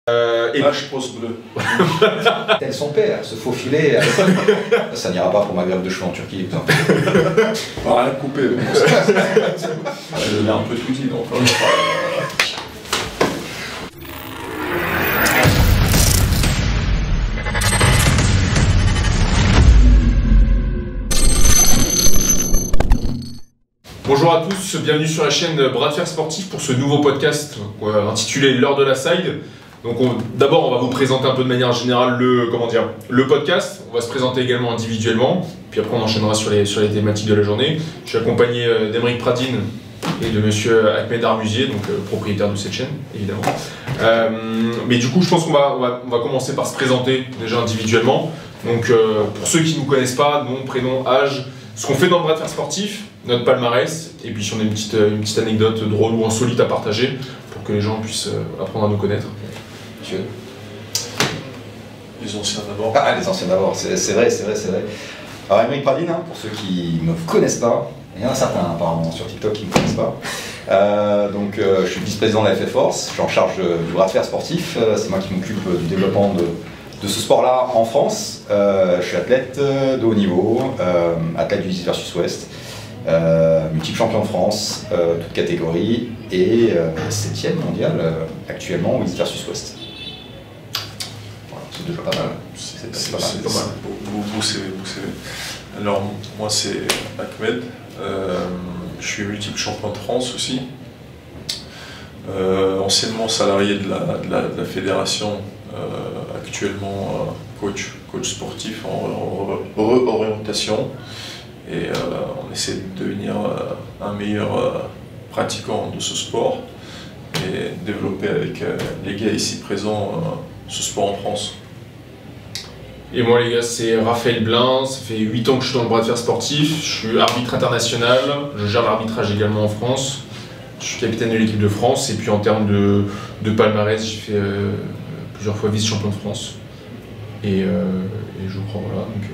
Je pose bleu. Tel son père, se faufiler. Ça n'ira pas pour ma grève de cheveux en Turquie. On va rien couper. Il a un peu tout dit donc. Bonjour à tous, bienvenue sur la chaîne Bras de Fer Sportif pour ce nouveau podcast intitulé L'heure de la side. Donc d'abord on va vous présenter un peu de manière générale le podcast. On va se présenter également individuellement, puis après on enchaînera sur les thématiques de la journée. Je suis accompagné d'Emeric Pradine et de monsieur Ahmed Armusier, donc propriétaire de cette chaîne évidemment. Mais du coup je pense qu'on va commencer par se présenter déjà individuellement. Donc pour ceux qui ne nous connaissent pas, nom, prénom, âge, ce qu'on fait dans le Bras de Fer Sportif, notre palmarès, et puis si on a une petite anecdote drôle ou insolite à partager pour que les gens puissent apprendre à nous connaître. Monsieur. Les anciens d'abord. Ah, les anciens d'abord, c'est vrai. Alors, Emeric Pradine, pour ceux qui ne me connaissent pas, il y en a certains apparemment sur TikTok qui ne me connaissent pas. Je suis vice-président de la FF Force, je suis en charge du Bras de Fer Sportif, c'est moi qui m'occupe du développement de ce sport-là en France. Je suis athlète de haut niveau, athlète du 10 versus Ouest, multiple champion de France, toute catégorie, et 7e mondial actuellement au 10 versus Ouest. Voilà, c'est déjà pas mal. C'est pas mal. Beau CV. Alors, moi c'est Ahmed, je suis multiple champion de France aussi, anciennement salarié de la fédération, actuellement coach sportif en réorientation, et on essaie de devenir un meilleur pratiquant de ce sport et développer avec les gars ici présents ce sport en France. Et moi les gars, c'est Raphaël Blin, ça fait 8 ans que je suis dans le Bras de Fer Sportif, je suis arbitre international, je gère l'arbitrage également en France, je suis capitaine de l'équipe de France, et puis en termes de palmarès, j'ai fait plusieurs fois vice-champion de France. Et je crois, voilà, donc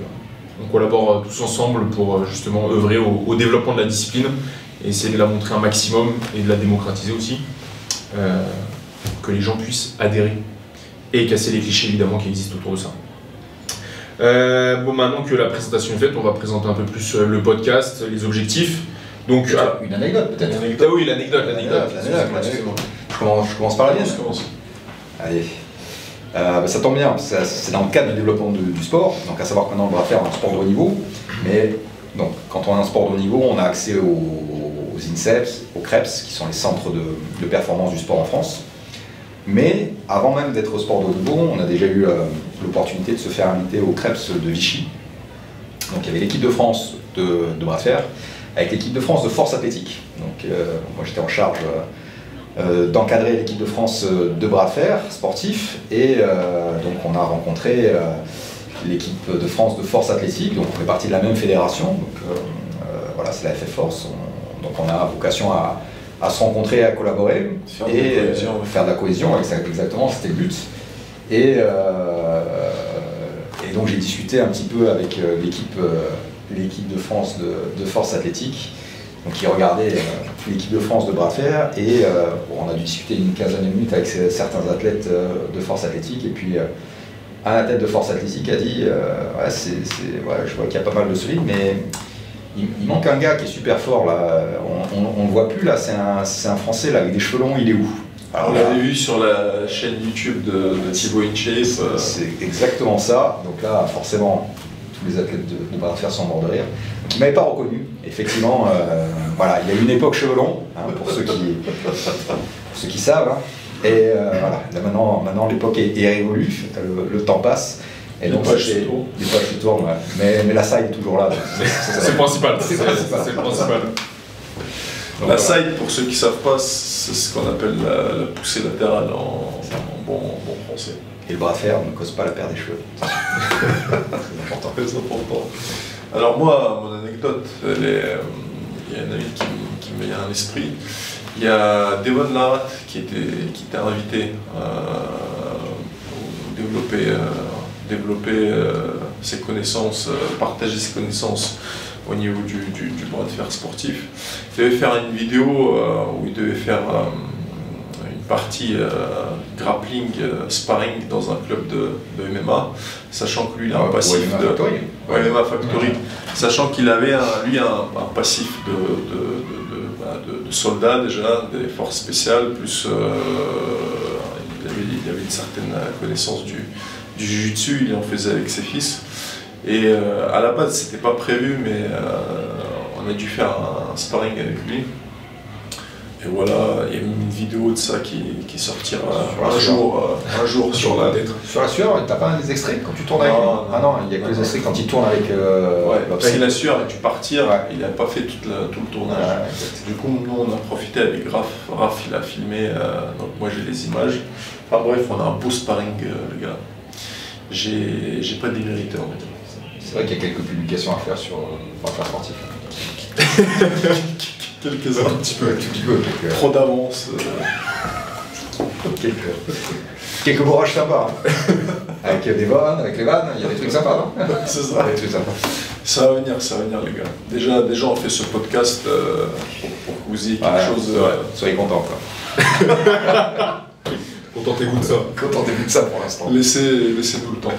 on collabore tous ensemble pour justement œuvrer au développement de la discipline et essayer de la montrer un maximum et de la démocratiser aussi, pour que les gens puissent adhérer et casser les clichés évidemment qui existent autour de ça. Maintenant que la présentation est faite, on va présenter un peu plus le podcast, les objectifs. Donc, une anecdote peut-être. Oui, l'anecdote. Je commence par la mienne. Allez. Ça tombe bien, c'est dans le cadre du développement du sport, donc à savoir que maintenant on va faire un sport de haut niveau, mais donc, quand on a un sport de haut niveau, on a accès aux INSEPS, aux CREPS, qui sont les centres de performance du sport en France. Mais avant même d'être au sport de haut niveau, on a déjà eu l'opportunité de se faire inviter aux CREPS de Vichy. Donc il y avait l'équipe de France de Bras de Fer, avec l'équipe de France de force athlétique. Donc moi j'étais en charge d'encadrer l'équipe de France de Bras de Fer sportif, et donc on a rencontré l'équipe de France de force athlétique, donc on fait partie de la même fédération, donc voilà, c'est la FF Force, donc on a vocation à se rencontrer, à collaborer, faire de la cohésion, exactement, c'était le but. Et donc j'ai discuté un petit peu avec l'équipe de France de force athlétique, donc qui regardait l'équipe de France de Bras de Fer, et on a dû discuter une quinzaine de minutes avec certains athlètes de force athlétique, et puis un athlète de force athlétique a dit je vois qu'il y a pas mal de solides, mais il manque un gars qui est super fort là, on le voit plus là, c'est un Français là avec des cheveux longs, il est où? Alors, on l'avait vu sur la chaîne YouTube de Thibaut InShape. C'est exactement ça, donc là forcément tous les athlètes de Bras de Fer sont morts de rire. Donc, il ne m'avait pas reconnu, effectivement, voilà, il y a eu une époque cheveux longs, pour ceux qui savent, et voilà, là, maintenant l'époque est révolue, le temps passe. Et donc les pages se tournent, mais la side est toujours là. C'est le principal. C'est le principal. La side, pour ceux qui ne savent pas, c'est ce qu'on appelle la poussée latérale en bon français. Et le bras de fer ne cause pas la perte des cheveux. Très important. Alors moi, mon anecdote, il y a un ami qui me vient à l'esprit. Il y a Devon Larat qui était invité pour développer ses connaissances, partager ses connaissances au niveau du bras de fer sportif. Il devait faire une vidéo où il devait faire une partie grappling, sparring dans un club de MMA, sachant que lui il a un passif MMA de Factory. MMA Factory, sachant qu'il avait un passif de soldat déjà, des forces spéciales, plus il avait une certaine connaissance du jiu-jitsu, il en faisait avec ses fils. Et à la base c'était pas prévu, mais on a dû faire un sparring avec lui. Et voilà, il y a une vidéo de ça qui sortira un jour sur la tête. Sur la sueur, t'as pas des extraits quand tu tournes avec lui? Ah non, il y a que les extraits quand il tourne avec. Parce qu'il a sueur et tu partir, il n'a pas fait tout le tournage. Du coup, nous on a profité avec Raph il a filmé, donc moi j'ai les images. Enfin bref, on a un beau sparring, les gars. J'ai pas démérité en fait. C'est vrai qu'il y a quelques publications à faire sur Brasseur Sportif. Quelques-uns, un petit peu. Trop d'avance. Quelques bourrages sympas. Avec des vannes, avec les vannes, il y a des trucs sympas, non? C'est ça. Des trucs sympas. Ça va venir les gars. Déjà on fait ce podcast pour que vous ayez quelque chose. Soyez contents quoi. Contentez-vous de ça. Contentez-vous de ça pour l'instant. Laissez-nous le temps.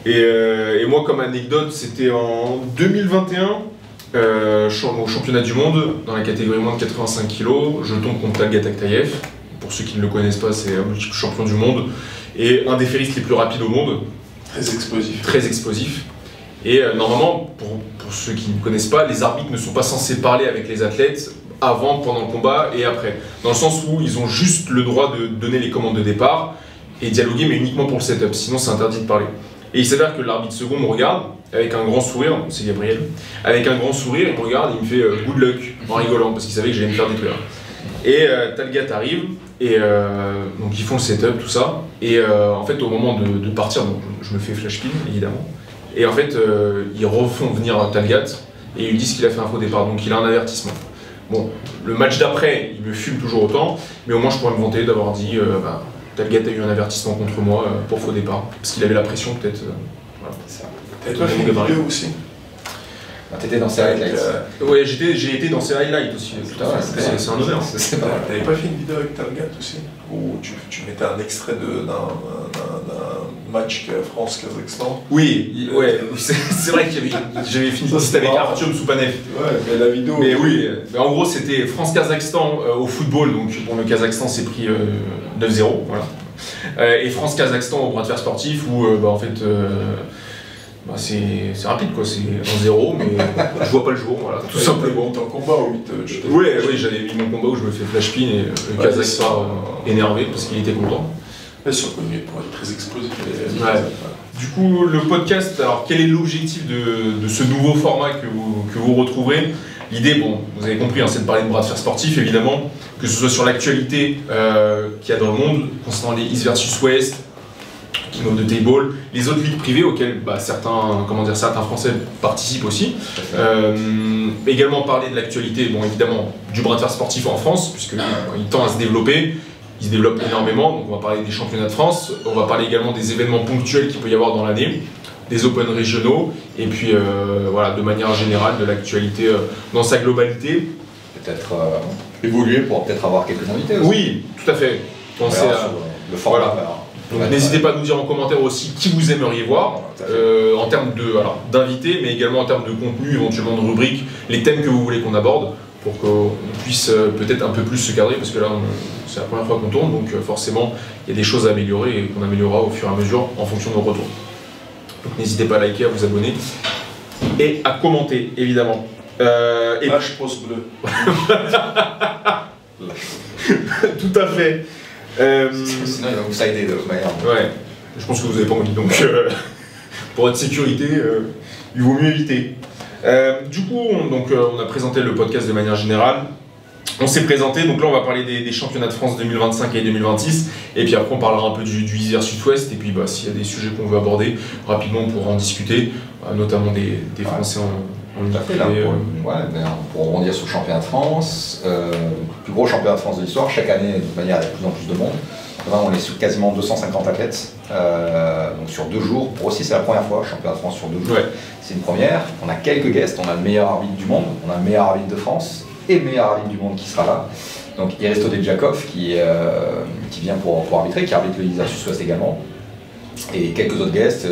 Et moi, comme anecdote, c'était en 2021, au championnat du monde, dans la catégorie moins de 85 kg, je tombe contre Talgat Akhtaev. Pour ceux qui ne le connaissent pas, c'est un multiple champion du monde et un des ferristes les plus rapides au monde. Très explosif. Et normalement, pour ceux qui ne connaissent pas, les arbitres ne sont pas censés parler avec les athlètes avant, pendant le combat et après. Dans le sens où ils ont juste le droit de donner les commandes de départ et dialoguer, mais uniquement pour le setup, sinon c'est interdit de parler. Et il s'avère que l'arbitre second me regarde avec un grand sourire, c'est Gabriel, avec un grand sourire, il me regarde et il me fait good luck en rigolant parce qu'il savait que j'allais me faire détruire. Et Talgat arrive et donc ils font le setup, tout ça. Et en fait, au moment de partir, donc, je me fais flash pin évidemment. Et en fait, ils refont venir Talgat et ils lui disent qu'il a fait un faux départ, donc il a un avertissement. Bon, le match d'après, il me fume toujours autant, mais au moins je pourrais me vanter d'avoir dit Talgat a eu un avertissement contre moi pour faux départ, parce qu'il avait la pression peut-être. Voilà. T'as toi fait une vidéo aussi? T'étais dans ces highlights. Ouais, j'ai été dans ces highlights aussi. C'est un honneur. T'avais pas fait une vidéo avec Talgat aussi? Où tu mettais un extrait d'un match France-Kazakhstan? Oui, ouais, c'est vrai que j'avais fini c'était avec Artyom Soupanev. Ouais, mais la vidéo. Mais oui, mais en gros c'était France-Kazakhstan au football, donc bon, le Kazakhstan s'est pris 9-0, voilà. Et France-Kazakhstan au bras de fer sportif où en fait. C'est rapide quoi, c'est 1-0, mais je vois pas le jour, voilà, tout simplement. T'es en combat ou oui, j'avais mis mon combat où je me fais flash pin et le Kazakhstan énervé parce qu'il était content. Bien sûr, connu pour être très explosif. Ouais. Du coup, le podcast, alors quel est l'objectif de ce nouveau format que vous retrouverez? L'idée, bon, vous avez compris, hein, c'est de parler de bras de fer sportif évidemment, que ce soit sur l'actualité qu'il y a dans le monde, concernant les East versus West, King of the Table, les autres ligues privées auxquelles certains Français participent aussi. Également parler de l'actualité, bon évidemment, du bras de fer sportif en France, puisqu'il tend à se développer, il se développe énormément, donc on va parler des championnats de France, on va parler également des événements ponctuels qu'il peut y avoir dans l'année, des Open régionaux, et puis voilà, de manière générale, de l'actualité dans sa globalité. Peut-être évoluer pour peut-être avoir quelques invités aussi. Oui, tout à fait. Pensez à le format. Voilà. Donc n'hésitez pas à nous dire en commentaire aussi qui vous aimeriez voir, en termes d'invités, mais également en termes de contenu, éventuellement de rubriques, les thèmes que vous voulez qu'on aborde, pour qu'on puisse peut-être un peu plus se cadrer, parce que là c'est la première fois qu'on tourne, donc forcément il y a des choses à améliorer et qu'on améliorera au fur et à mesure en fonction de nos retours. Donc n'hésitez pas à liker, à vous abonner et à commenter évidemment. Et lâche pouce bleu. Tout à fait. Sinon il va vous sider de toute manière. Ouais, je pense que vous n'avez pas envie, donc pour être sécurité, il vaut mieux éviter. Du coup, on a présenté le podcast de manière générale. On s'est présenté, donc là on va parler des championnats de France 2025 et 2026, et puis après on parlera un peu du East versus West, et puis s'il y a des sujets qu'on veut aborder, rapidement on pourra en discuter, notamment des Français en Tout à fait, là, pour rebondir sur le championnat de France, le plus gros championnat de France de l'histoire, chaque année de toute manière il y a de plus en plus de monde. Là, on est sur quasiment 250 athlètes, donc sur 2 jours. Pour aussi, c'est la première fois, championnat de France sur 2 jours. Ouais. C'est une première. On a quelques guests, on a le meilleur arbitre du monde, on a le meilleur arbitre de France et le meilleur arbitre du monde qui sera là. Donc Iristo Debjakov qui vient pour arbitrer, qui arbitre le Lizasus Ouest également. Et quelques autres guests,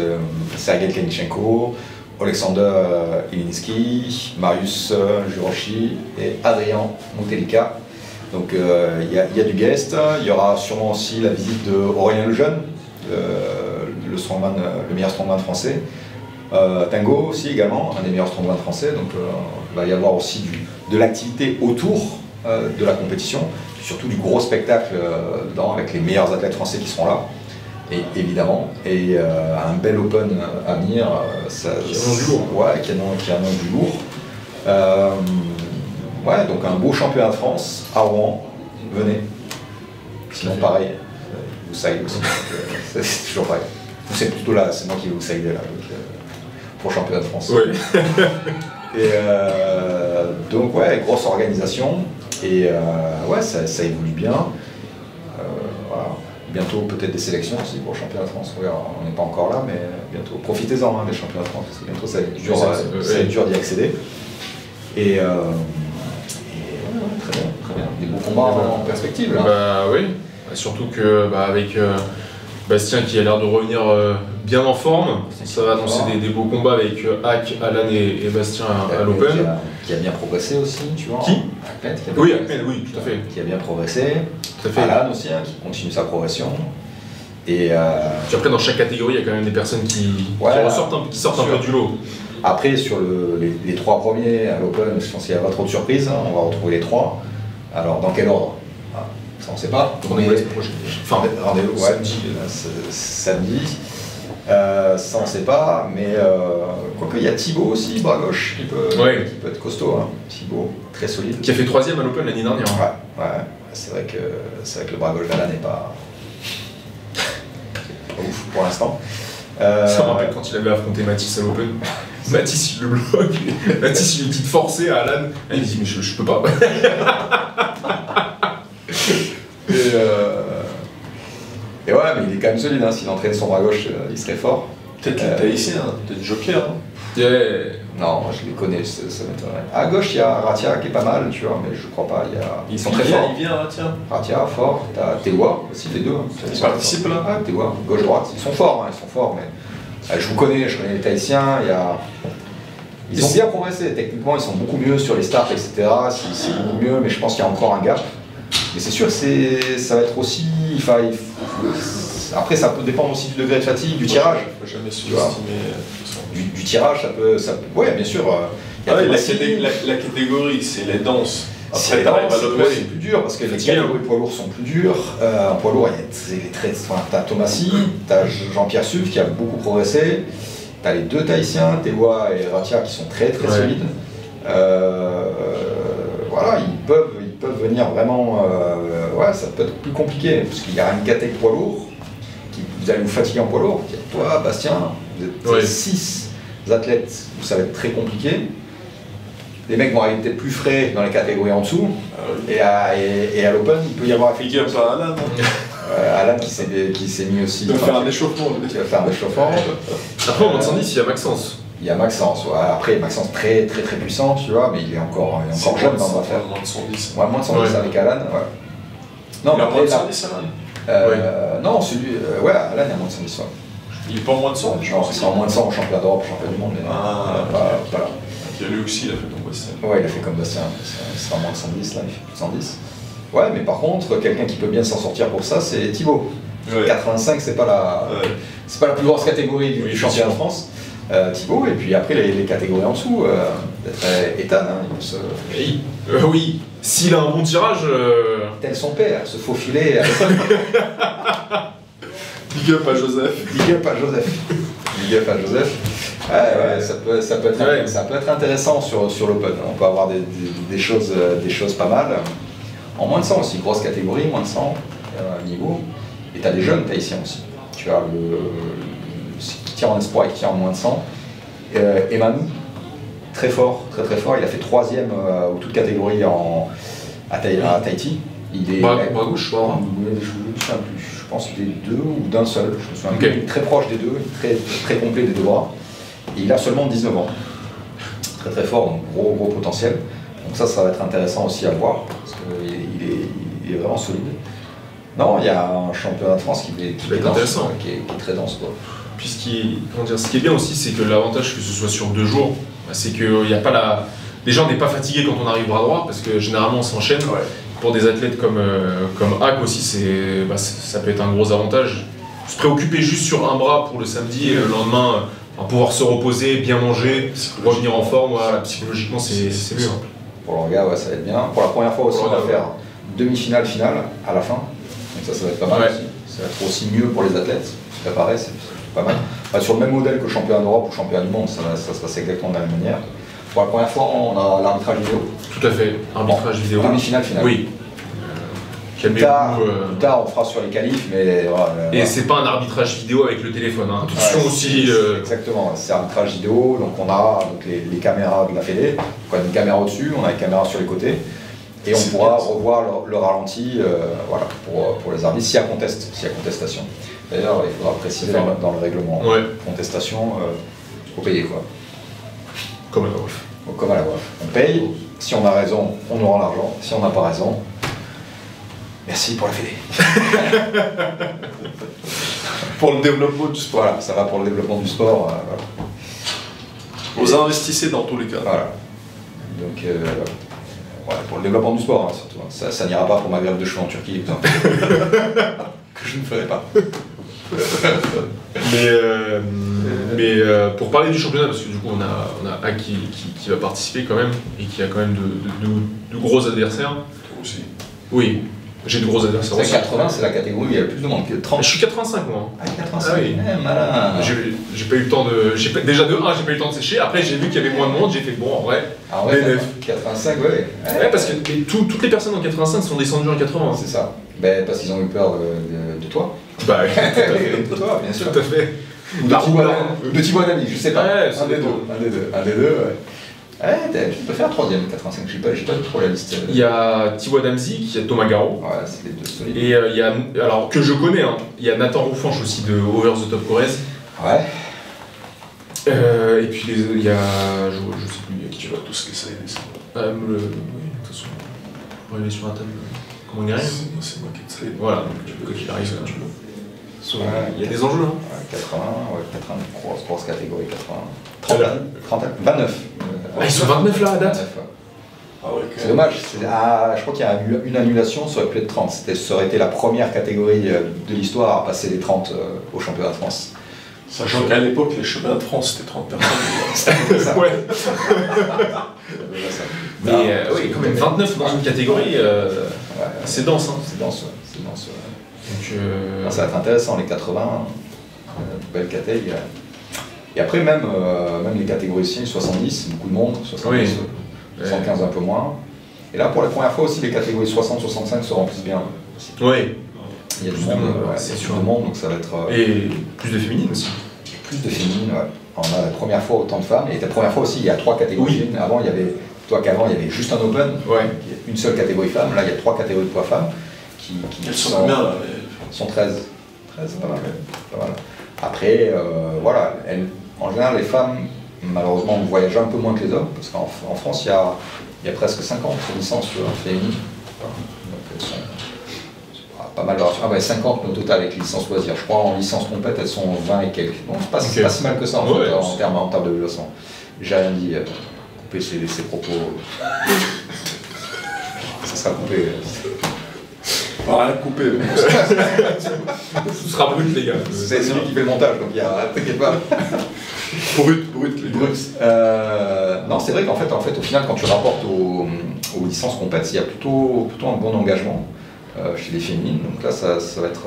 Sergei Klenichenko, Alexander Ilinski, Marius Juroshi et Adrien Moutelika. Donc il y a du guest. Il y aura sûrement aussi la visite de Aurélien Lejeune, le meilleur strongman français. Tango aussi également, un des meilleurs strongman français. Donc il va y avoir aussi de l'activité autour de la compétition, surtout du gros spectacle dedans avec les meilleurs athlètes français qui seront là. Et évidemment, un bel open à venir, qui annonce du lourd. Ouais, qui annonce du lourd. Ouais, donc un beau championnat de France à Rouen, venez. Sinon pareil, vous savez aussi, c'est toujours pareil. C'est plutôt là, c'est moi qui vous savez là, pour le championnat de France. Ouais. Et donc ouais, grosse organisation, et ouais, ça évolue bien. Voilà. Bientôt peut-être des sélections aussi pour le championnat de France. On n'est pas encore là, mais bientôt. Profitez-en des championnats de France, parce que bientôt ça va être dur d'y accéder. Et ouais, très bien, très bien. Des beaux combats en perspective là. Bah oui, surtout que avec Bastien qui a l'air de revenir bien en forme, ça va annoncer des beaux combats avec Hack, Alan et Bastien à l'Open. Qui a bien progressé aussi, tu vois. Qui Ahmed, oui, Ahmed, oui, tout à fait. Qui a bien progressé. Tout à fait. Alan aussi, hein, qui continue sa progression. Et puis après, dans chaque catégorie, il y a quand même des personnes qui sortent un peu du lot. Après, sur les trois premiers à l'Open, je pense qu'il n'y a pas trop de surprises. Hein, on va retrouver les trois. Alors, dans quel ordre? Ça, on ne sait pas. Rendez-vous samedi. Samedi. Ça, on ne sait pas. Mais quoique, il y a Thibaut aussi, bras gauche, qui peut être costaud. Hein. Thibaut, très solide. Qui a fait 3ème à l'Open l'année dernière. Ouais. C'est vrai que le bras gauche d'Alan n'est pas ouf pour l'instant. Ça me rappelle quand il avait affronté Mathis à l'Open. Mathis il le bloque, Mathis il est dit de forcer à Alan. Il dit mais je peux pas. Et ouais, mais il est quand même solide, hein. S'il entraîne son bras gauche, il serait fort. Peut-être les Tahitiens, peut-être Joker. Hein. Yeah. Non, je les connais, ça m'étonnerait. À gauche, il y a Ratia qui est pas mal, tu vois, mais je crois pas. Ils sont très forts. Il vient, Ratia. Ratia, fort. T'as Tewa aussi, les deux. Ils participent là. Ah, Tewa, gauche-droite. Ils sont forts, mais je connais les Tahitiens. Ils ont bien progressé. Techniquement, ils sont beaucoup mieux sur les starts, etc. C'est beaucoup mieux, mais je pense qu'il y a encore un gap. Mais c'est sûr que ça va être aussi. Après, ça peut dépendre aussi du degré de fatigue, du tirage. Il ne faut jamais sous-estimer. Du tirage, ça peut. Oui, bien sûr. La catégorie, c'est les danses. Après, c'est plus dur parce que les catégories poids lourds sont plus dures. En poids lourd, t'as Thomasy, t'as Jean-Pierre Suff qui a beaucoup progressé. T'as les deux Tahitiens, Tewa et Ratia, qui sont très solides. Voilà, ils peuvent venir vraiment. Ouais, ça peut être plus compliqué parce qu'il y a une catégorie poids lourd. Vous allez vous fatiguer en poids lourd. Toi, Bastien, vous êtes 6 athlètes où ça va être très compliqué. Les mecs vont arriver peut-être plus frais dans les catégories en dessous. Et à l'Open, il peut y avoir effectivement Alan. Alan qui s'est mis aussi. Il va faire un échauffement. Après, en moins de 110, il y a Maxence. Il y a Maxence, ouais. Après Maxence très puissant, tu vois, mais il est encore jeune dans l'affaire. Moins de 110. Ouais, moins de 110 avec Alan, ouais. Non, mais moins de 110 Alan. Non, celui. Ouais, Alan est à moins de 110. Ouais. Il est pas en moins de 100, je pense. Il sera en moins de 100 au championnat d'Europe, au championnat du monde, mais pas là. Lui aussi, il a fait comme Bastien. Ouais, il a fait comme Bastien. Il sera moins de 110, là, il fait plus de 110. Ouais, mais par contre, quelqu'un qui peut bien s'en sortir pour ça, c'est Thibaut. 85, c'est pas la plus grosse catégorie du championnat de France. Thibaut, et puis après les catégories en dessous, Ethan, oui, s'il a un bon tirage. Tel son père, se faufiler. Big up à Joseph. Ouais, ça peut être intéressant sur l'Open. On peut avoir des choses pas mal. En moins de 100 aussi, grosse catégorie, moins de 100 niveau. Et tu as des jeunes Tahitiens aussi. Tu as qui tire en espoir et qui tire en moins de 100. Emmanou, très fort. Il a fait 3ème ou toute catégorie à Tahiti. Il est bras gauche, je crois. Je pense qu'il est 2 ou d'un seul. Je me souviens. Okay. Il est très proche des deux, très complet des deux bras. Et il a seulement 19 ans. Très fort, donc gros potentiel. Donc ça va être intéressant aussi à voir. Parce il est vraiment solide. Non, il y a un championnat de France qui est intéressant, qui est très dense, quoi. Puis ce qui est bien aussi, c'est que l'avantage que ce soit sur 2 jours, c'est qu'il n'y a pas la... Déjà, on n'est pas fatigué quand on arrive bras droit, parce que généralement on s'enchaîne. Ouais. Pour des athlètes comme Hack aussi, ça peut être un gros avantage. Se préoccuper juste sur un bras pour le samedi et le lendemain, pouvoir se reposer, bien manger, revenir en forme, voilà, psychologiquement c'est mieux. Pour le regard, ouais, ça va être bien. Pour la première fois aussi, on va faire demi-finale, finale à la fin. Donc ça va être pas mal aussi. Ça va être aussi mieux pour les athlètes. Se préparer, c'est pas mal. Sur le même modèle que le championnat d'Europe ou le championnat du monde, ça se passe exactement de la même manière. Pour la première fois, on a l'arbitrage vidéo. Tout à fait, arbitrage vidéo. Demi-finale, finale. Oui. Plus tard, on fera sur les qualifs, mais... Et c'est pas un arbitrage vidéo avec le téléphone, hein. Attention aussi... Exactement, c'est arbitrage vidéo, donc on a donc les caméras de la Fédé, on a une caméra au-dessus, on a une caméra sur les côtés, et on pourra revoir le ralenti voilà, pour les arbitres s'il y a contestation. D'ailleurs, il faudra préciser dans le règlement. Ouais. Contestation, il faut payer, quoi. Comme à la WAF. Comme à la WAF. On paye, si on a raison, on aura l'argent, si on n'a pas raison... Merci pour la Fédé. Pour le développement du sport. Voilà, ça va pour le développement du sport. Voilà. Vous investissez dans tous les cas. Voilà. Donc, voilà, pour le développement du sport, hein, surtout. Ça n'ira pas pour ma grève de cheveux en Turquie, exemple. Que je ne ferai pas. Mais pour parler du championnat, parce que du coup on a Hack qui va participer quand même, et qui a quand même de gros adversaires. Toi aussi. Oui. J'ai de gros adversaires aussi. 80, c'est la catégorie où il y a le plus de monde. 30. Je suis 85 moi. Ah, 85. Ah oui. Malin. J'ai pas eu le temps de. Déjà de 1, j'ai pas eu le temps de sécher. Après, j'ai vu qu'il y avait moins de monde. J'ai fait bon, en vrai. Ah ouais, 85, ouais. Ouais, parce que toutes les personnes en 85 sont descendues en 80. C'est ça. Ben, parce qu'ils ont eu peur de toi. Bah, de toi, bien sûr. Tout à fait. Ou de Thibaut Adami, je sais pas. Ouais, un des deux, ouais. Ouais, tu peux faire 3ème, 85, j'ai pas trop la liste. Il y a Thibaut Adamzi, il y a Thomas Garot. Ouais, c'est les deux solides. Et il y a, alors que je connais, hein, il y a Nathan Roufanche aussi de Over the Top Corrèze. Ouais. Et puis il y a. Je sais plus, il y a qui tu vas tous les saler. Oui, de toute façon. On va aller sur la table. Comment on gagne? C'est moi qui te salé. Voilà, donc quoi qu'il arrive, tu veux. Il y a des enjeux, hein. Ouais, 80, ouais, 80, grosse catégorie, 80. 30, 29. Ah, ils sont 29 là à date. 29, ouais. Ah ouais, c'est dommage, je crois qu'il y a eu une annulation, ça aurait pu être 30. Ça aurait été la première catégorie de l'histoire à passer les 30 au championnat de France. Sachant qu'à l'époque, les championnats de France, c'était 30 personnes. C'était ça. Ouais. Mais oui, quand même 29 dans une catégorie, c'est dense. Hein. C'est dense, ouais. C'est dense, ouais. Donc, ça va être intéressant, les 80, belle catégorie. Et après, même les catégories aussi, 70, beaucoup de monde, 70, 75 un peu moins. Et là, pour la première fois aussi, les catégories 60-65 se remplissent bien. Oui. Il y a du monde, c'est sûr de monde, donc ça va être... Et plus de féminines aussi. Plus de féminines, ouais. On a la première fois autant de femmes, et la première fois aussi, il y a 3 catégories féminines. Avant, il y avait... Qu'avant, il y avait juste un open, une seule catégorie femmes. Là, il y a 3 catégories de poids femmes qui elles sont combien là? Sont 13. 13, pas mal. Après, voilà, en général, les femmes, malheureusement, voyagent un peu moins que les hommes, parce qu'en France, il y a presque 50 licences féminines. Donc, elles sont pas mal. Ah bah 50 au total avec les licences loisirs. Je crois en licence compète, elles sont 20 et quelques. Donc, c'est pas si mal que ça en termes de développement. J'ai rien dit. Couper ses propos. Ça sera coupé. Pas rien coupé. Ce sera brut, les gars. C'est celui qui fait le montage, donc t'inquiète pas. Brut. Non, c'est vrai qu'en fait, au final, quand tu rapportes aux licences compètes, il y a plutôt un bon engagement chez les féminines. Donc là, ça va être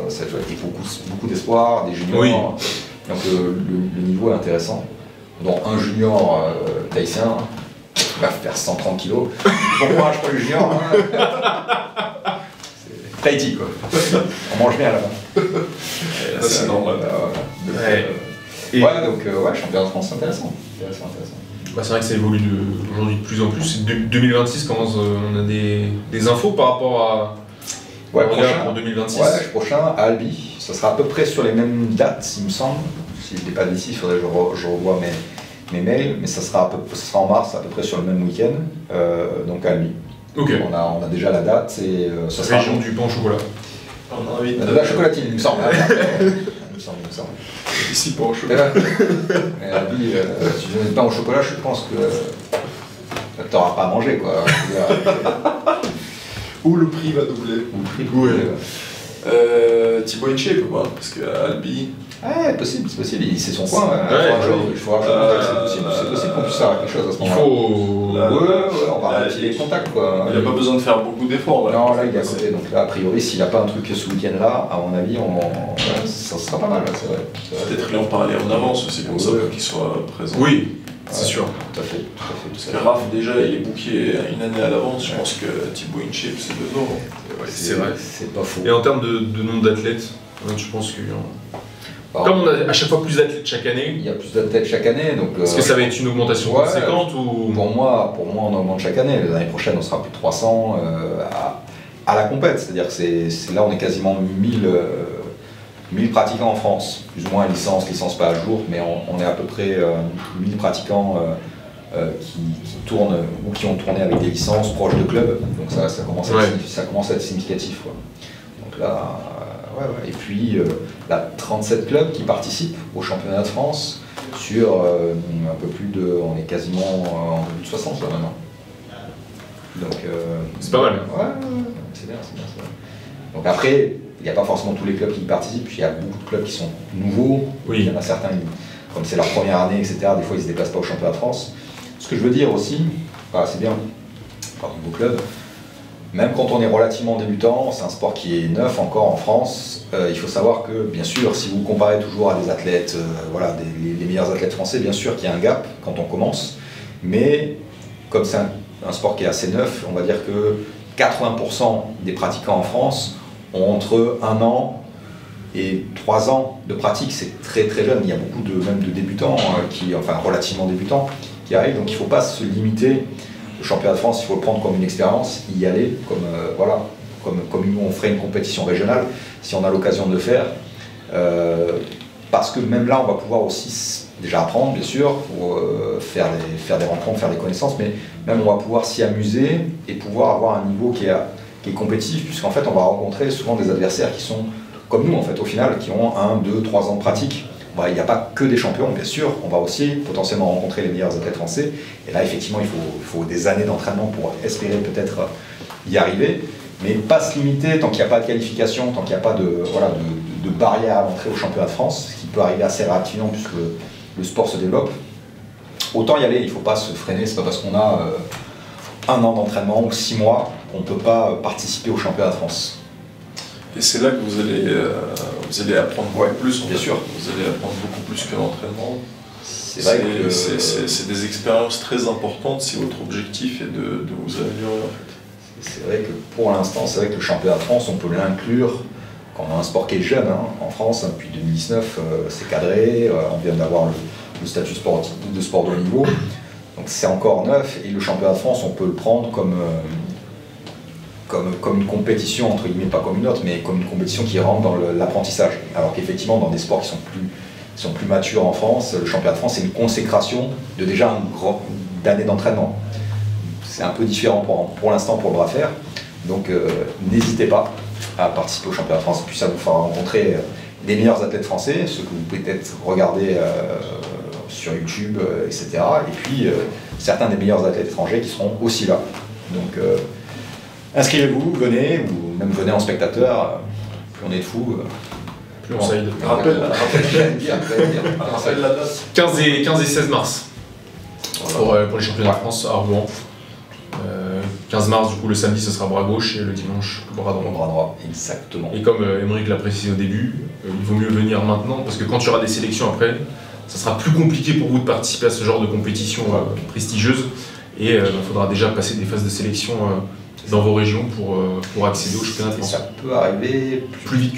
beaucoup d'espoir, des juniors. Oui. Donc le niveau est intéressant. Donc un junior tahitien va faire 130 kg. Bon courage pour les juniors. Hein. Tahiti, quoi. On mange bien là-bas. C'est normal. Donc, championnat de France, c'est intéressant. Bah, c'est vrai que ça évolue aujourd'hui de plus en plus. 2026 commence, on a des infos par rapport à. Prochain, pour 2026. Ouais, prochain à Albi. Ça sera à peu près sur les mêmes dates, il me semble. Si je n'ai pas d'ici, il faudrait que je revoie mes mails. Mais ça sera en mars, à peu près sur le même week-end. Donc à Albi. Ok. On a déjà la date et ça sera Région du pain au chocolat. On invite la chocolatine, il me semble. Il me semble. ici pour au chocolat. Mais Albi, si tu n'es pas au chocolat, je pense que tu n'auras pas à manger, quoi. Ou le prix va doubler. Ou le prix, Thibaut InShape ou pas? Parce que Albi. Ouais, possible, c'est possible. C'est son coin. Ouais, c'est possible qu'on puisse faire quelque chose à ce Il moment-là. faut. Ouais, on va retirer les contacts, quoi. Il n'a pas besoin de faire beaucoup d'efforts. Non, là, il est à côté. Donc là, a priori, s'il n'a pas un truc ce week-end-là, à mon avis, ça sera pas mal, c'est vrai. Peut-être lui en parler en avance aussi, comme ça, pour qu'il soit présent. Oui, c'est sûr. Tout à fait. Parce que Raph, déjà, il est booké une année à l'avance. Je pense que Thibaut InShape, c'est 2 ans. C'est vrai. C'est pas faux. Et en termes de nombre d'athlètes, je pense que. Comme on a à chaque fois plus d'athlètes chaque année, il y a plus d'athlètes chaque année, donc. est-ce que ça va être une augmentation conséquente ou... Pour moi, on augmente chaque année. L'année prochaine, on sera plus de 300 à la compète. C'est-à-dire que là, on est quasiment 1000 pratiquants en France, plus ou moins licence pas à jour, mais on est à peu près 1000 pratiquants qui tournent ou qui ont tourné avec des licences proches de clubs. Donc ça commence à être significatif, quoi. Donc là. Ouais. Et puis, la 37 clubs qui participent au championnat de France sur un peu plus de... On est quasiment en plus de 60 là maintenant. Donc, c'est pas mal. Ouais, c'est bien. Donc après, il n'y a pas forcément tous les clubs qui y participent, il y a beaucoup de clubs qui sont nouveaux. Oui. Il y en a certains, comme c'est leur première année, etc., des fois ils ne se déplacent pas au championnat de France. Ce que je veux dire aussi, c'est bien, par nouveau club, même quand on est relativement débutant, c'est un sport qui est neuf encore en France. Il faut savoir que, bien sûr, si vous comparez toujours à des athlètes, les meilleurs athlètes français, bien sûr qu'il y a un gap quand on commence. Mais comme c'est un sport qui est assez neuf, on va dire que 80% des pratiquants en France ont entre 1 an et 3 ans de pratique. C'est très très jeune. Il y a beaucoup même de débutants, relativement débutants, qui arrivent. Donc il ne faut pas se limiter. Le championnat de France, il faut le prendre comme une expérience, y aller, comme nous on ferait une compétition régionale, si on a l'occasion de le faire. Parce que même là, on va pouvoir aussi déjà apprendre, bien sûr, faire des rencontres, faire des connaissances, mais même on va pouvoir s'y amuser et pouvoir avoir un niveau qui est compétitif, puisqu'en fait, on va rencontrer souvent des adversaires qui sont comme nous, en fait, au final, qui ont 1, 2, 3 ans de pratique. Il n'y a pas que des champions, bien sûr, on va aussi potentiellement rencontrer les meilleurs athlètes français. Et là, effectivement, il faut des années d'entraînement pour espérer peut-être y arriver. Mais pas se limiter tant qu'il n'y a pas de qualification, tant qu'il n'y a pas de barrière à l'entrée au championnat de France, ce qui peut arriver assez rapidement puisque le sport se développe. Autant y aller, il ne faut pas se freiner, c'est pas parce qu'on a 1 an d'entraînement ou 6 mois qu'on ne peut pas participer au championnat de France. Et c'est là que vous allez apprendre beaucoup plus. Bien sûr. Vous allez apprendre beaucoup plus que l'entraînement. C'est des expériences très importantes si votre objectif est de vous améliorer, en fait. C'est vrai que pour l'instant, c'est vrai que le championnat de France, on peut l'inclure quand on a un sport qui est jeune. En France, depuis 2019, c'est cadré, on vient d'avoir le statut de sport de haut niveau. Donc c'est encore neuf et le championnat de France, on peut le prendre comme une compétition, entre guillemets, pas comme une autre, mais comme une compétition qui rentre dans l'apprentissage. Alors qu'effectivement, dans des sports qui sont plus matures en France, le championnat de France, c'est une consécration de déjà d'années d'entraînement. C'est un peu différent pour l'instant pour le bras fer. Donc n'hésitez pas à participer au championnat de France, puis ça vous fera rencontrer les meilleurs athlètes français, ceux que vous pouvez peut-être regarder sur YouTube, etc. Et puis certains des meilleurs athlètes étrangers qui seront aussi là. Donc inscrivez-vous, venez, ou même venez en spectateur, plus on est de fous. Plus on s'aide. Rappelle la date. 15 et 16 mars pour les championnats de France à Rouen. 15 mars, du coup, le samedi, ce sera bras gauche et le dimanche, bras droit. Bras droit, exactement. Et comme Émeric l'a précisé au début, il vaut mieux venir maintenant parce que quand il y aura des sélections après, ça sera plus compliqué pour vous de participer à ce genre de compétition prestigieuse et il faudra déjà passer des phases de sélection dans vos régions pour accéder au championnat de France. Ça peut arriver plus vite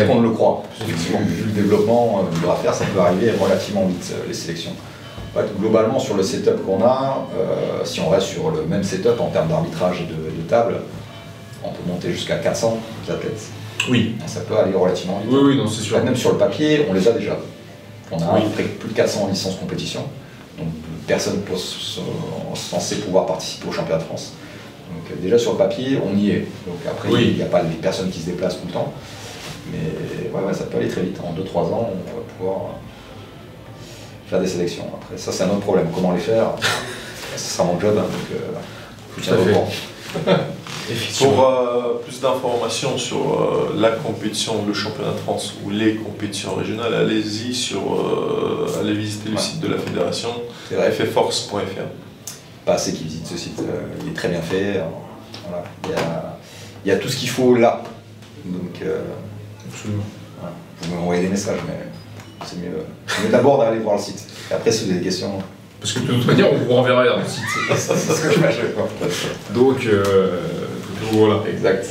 qu'on ne le croit. Vu le développement du bras fer, ça peut arriver relativement vite, les sélections. Globalement, sur le setup qu'on a, si on reste sur le même setup en termes d'arbitrage et de table, on peut monter jusqu'à 400 athlètes. Oui. Ça peut aller relativement vite. Oui, non, c'est sûr. Même sur le papier, on les a déjà. On a à peu près plus de 400 licences compétition. Donc personne n'est censé pouvoir participer au championnat de France. Donc Donc déjà sur le papier, on y est. Donc après, il n'y a pas les personnes qui se déplacent tout le temps. Mais ouais, ça peut aller très vite. En 2-3 ans, on va pouvoir faire des sélections. Après, ça c'est un autre problème. Comment les faire? Ça sera mon job, hein, donc je tiens au courant. Pour plus d'informations sur la compétition, le championnat de France ou les compétitions régionales, allez-y allez visiter le site de la fédération, ffforce.fr. Pas assez qui visitent ce site, il est très bien fait. Voilà. Il y a tout ce qu'il faut là. Donc, absolument. Voilà. Vous pouvez m'envoyer des messages, mais c'est mieux d'abord d'aller voir le site. Et après, si vous avez des questions. Parce que de toute manière, on vous renverra vers le site. C'est ce que je fais. Donc voilà. Exact.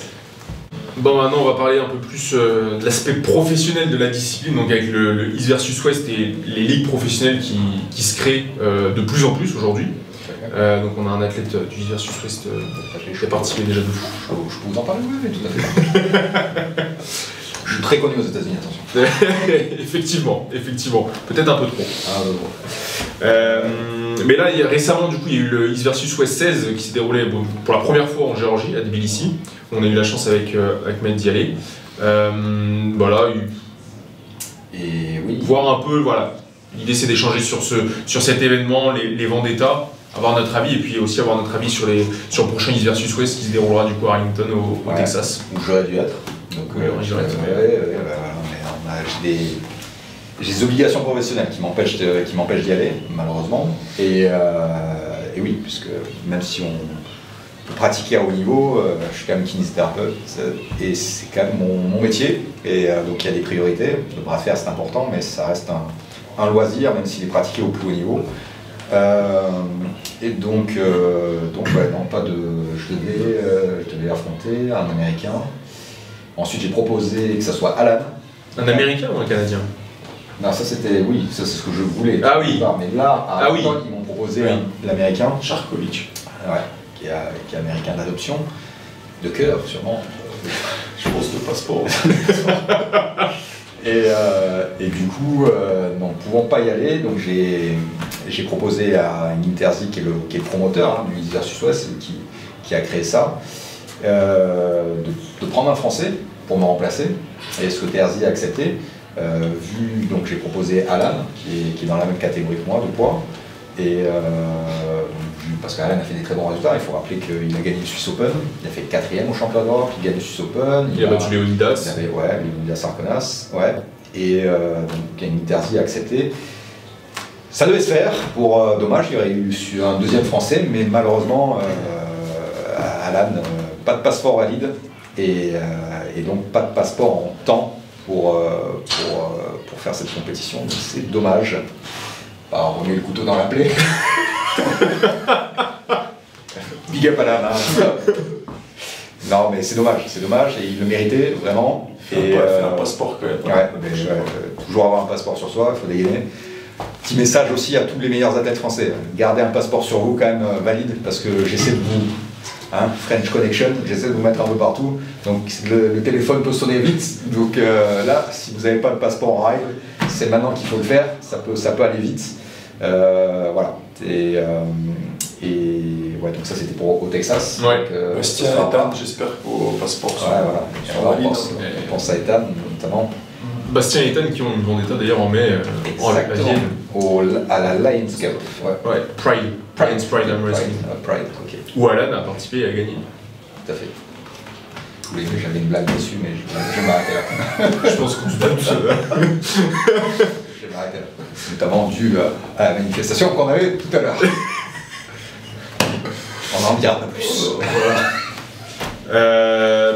Bon, maintenant on va parler un peu plus de l'aspect professionnel de la discipline, donc avec le East versus West et les ligues professionnelles qui se créent de plus en plus aujourd'hui. Donc on a un athlète du East versus West qui a participé déjà de fou. Je peux vous en parler, oui, tout à fait. Je suis très connu aux États-Unis, attention. Effectivement. Peut-être un peu trop. Mais là, récemment, du coup, il y a eu le East versus West 16 qui s'est déroulé pour la première fois en Géorgie, à Tbilissi. On a eu la chance avec Matt d'y aller. Voilà. Et oui. Voir un peu, voilà. L'idée, c'est d'échanger sur cet événement, les vendettas, avoir notre avis, et puis aussi avoir notre avis sur le prochain East versus West qui se déroulera du coup à Arlington, au Texas. Où j'aurais dû être. Donc, j'ai des obligations professionnelles qui m'empêchent d'y aller, malheureusement. Et oui, puisque même si on peut pratiquer à haut niveau, je suis quand même kinésithérapeute et c'est quand même mon métier. Et donc il y a des priorités. Le bras de fer, c'est important, mais ça reste un loisir, même s'il est pratiqué au plus haut niveau. Et donc ouais, non, pas de. Je devais affronter un Américain. Ensuite, j'ai proposé que ça soit Alan. Un Américain ou un Canadien? Non, ça c'était, oui, ça c'est ce que je voulais. Ah oui. Mais là, ils m'ont proposé l'Américain. Charkovic. Ouais, qui est Américain d'adoption, de cœur sûrement. Je pense de passeport. Et du coup, ne pouvant pas y aller, donc j'ai proposé à Interzi, qui est le promoteur du East versus West, qui a créé ça, de prendre un Français pour me remplacer. Et ce que Terzi a accepté, donc j'ai proposé Alan, qui est dans la même catégorie que moi de poids. Et parce qu'Alan a fait des très bons résultats, il faut rappeler qu'il a gagné le Swiss Open, il a fait 4e au championnat d'Europe, il gagne le Swiss Open. Il a battu Leonidas. Leonidas Arconas, ouais. Et donc Interzi a accepté. Ça devait se faire, dommage, il y aurait eu un deuxième français, mais malheureusement, Alan, pas de passeport valide, et donc pas de passeport en temps pour faire cette compétition, donc c'est dommage. On remet le couteau dans la plaie. Big up Alan. Non mais c'est dommage, et il le méritait vraiment. Et faire un passeport quand même. Toujours avoir un passeport sur soi, il faut dégainer. Petit message aussi à tous les meilleurs athlètes français, gardez un passeport sur vous quand même valide, parce que j'essaie de vous, French Connection, j'essaie de vous mettre un peu partout, donc le téléphone peut sonner vite, donc là, si vous n'avez pas le passeport en règle, c'est maintenant qu'il faut le faire, ça peut aller vite, voilà. Et ouais, donc ça c'était au Texas. Ouais. Bastien et Ethan, j'espère qu'au passeport voilà. On pense à Ethan notamment. Bastien et Ethan qui ont une vendetta d'ailleurs en mai à Vienne. À la Lions Cup. Ouais, Pride. Pride Arm Wrestling. Pride, ok. Où Alan a participé et a gagné. Tout à fait. J'avais une blague dessus, mais je vais m'arrêter là. Je pense qu'on se bat tout seul. Je vais m'arrêter là. Notamment dû à la manifestation qu'on avait tout à l'heure. On en dira pas plus.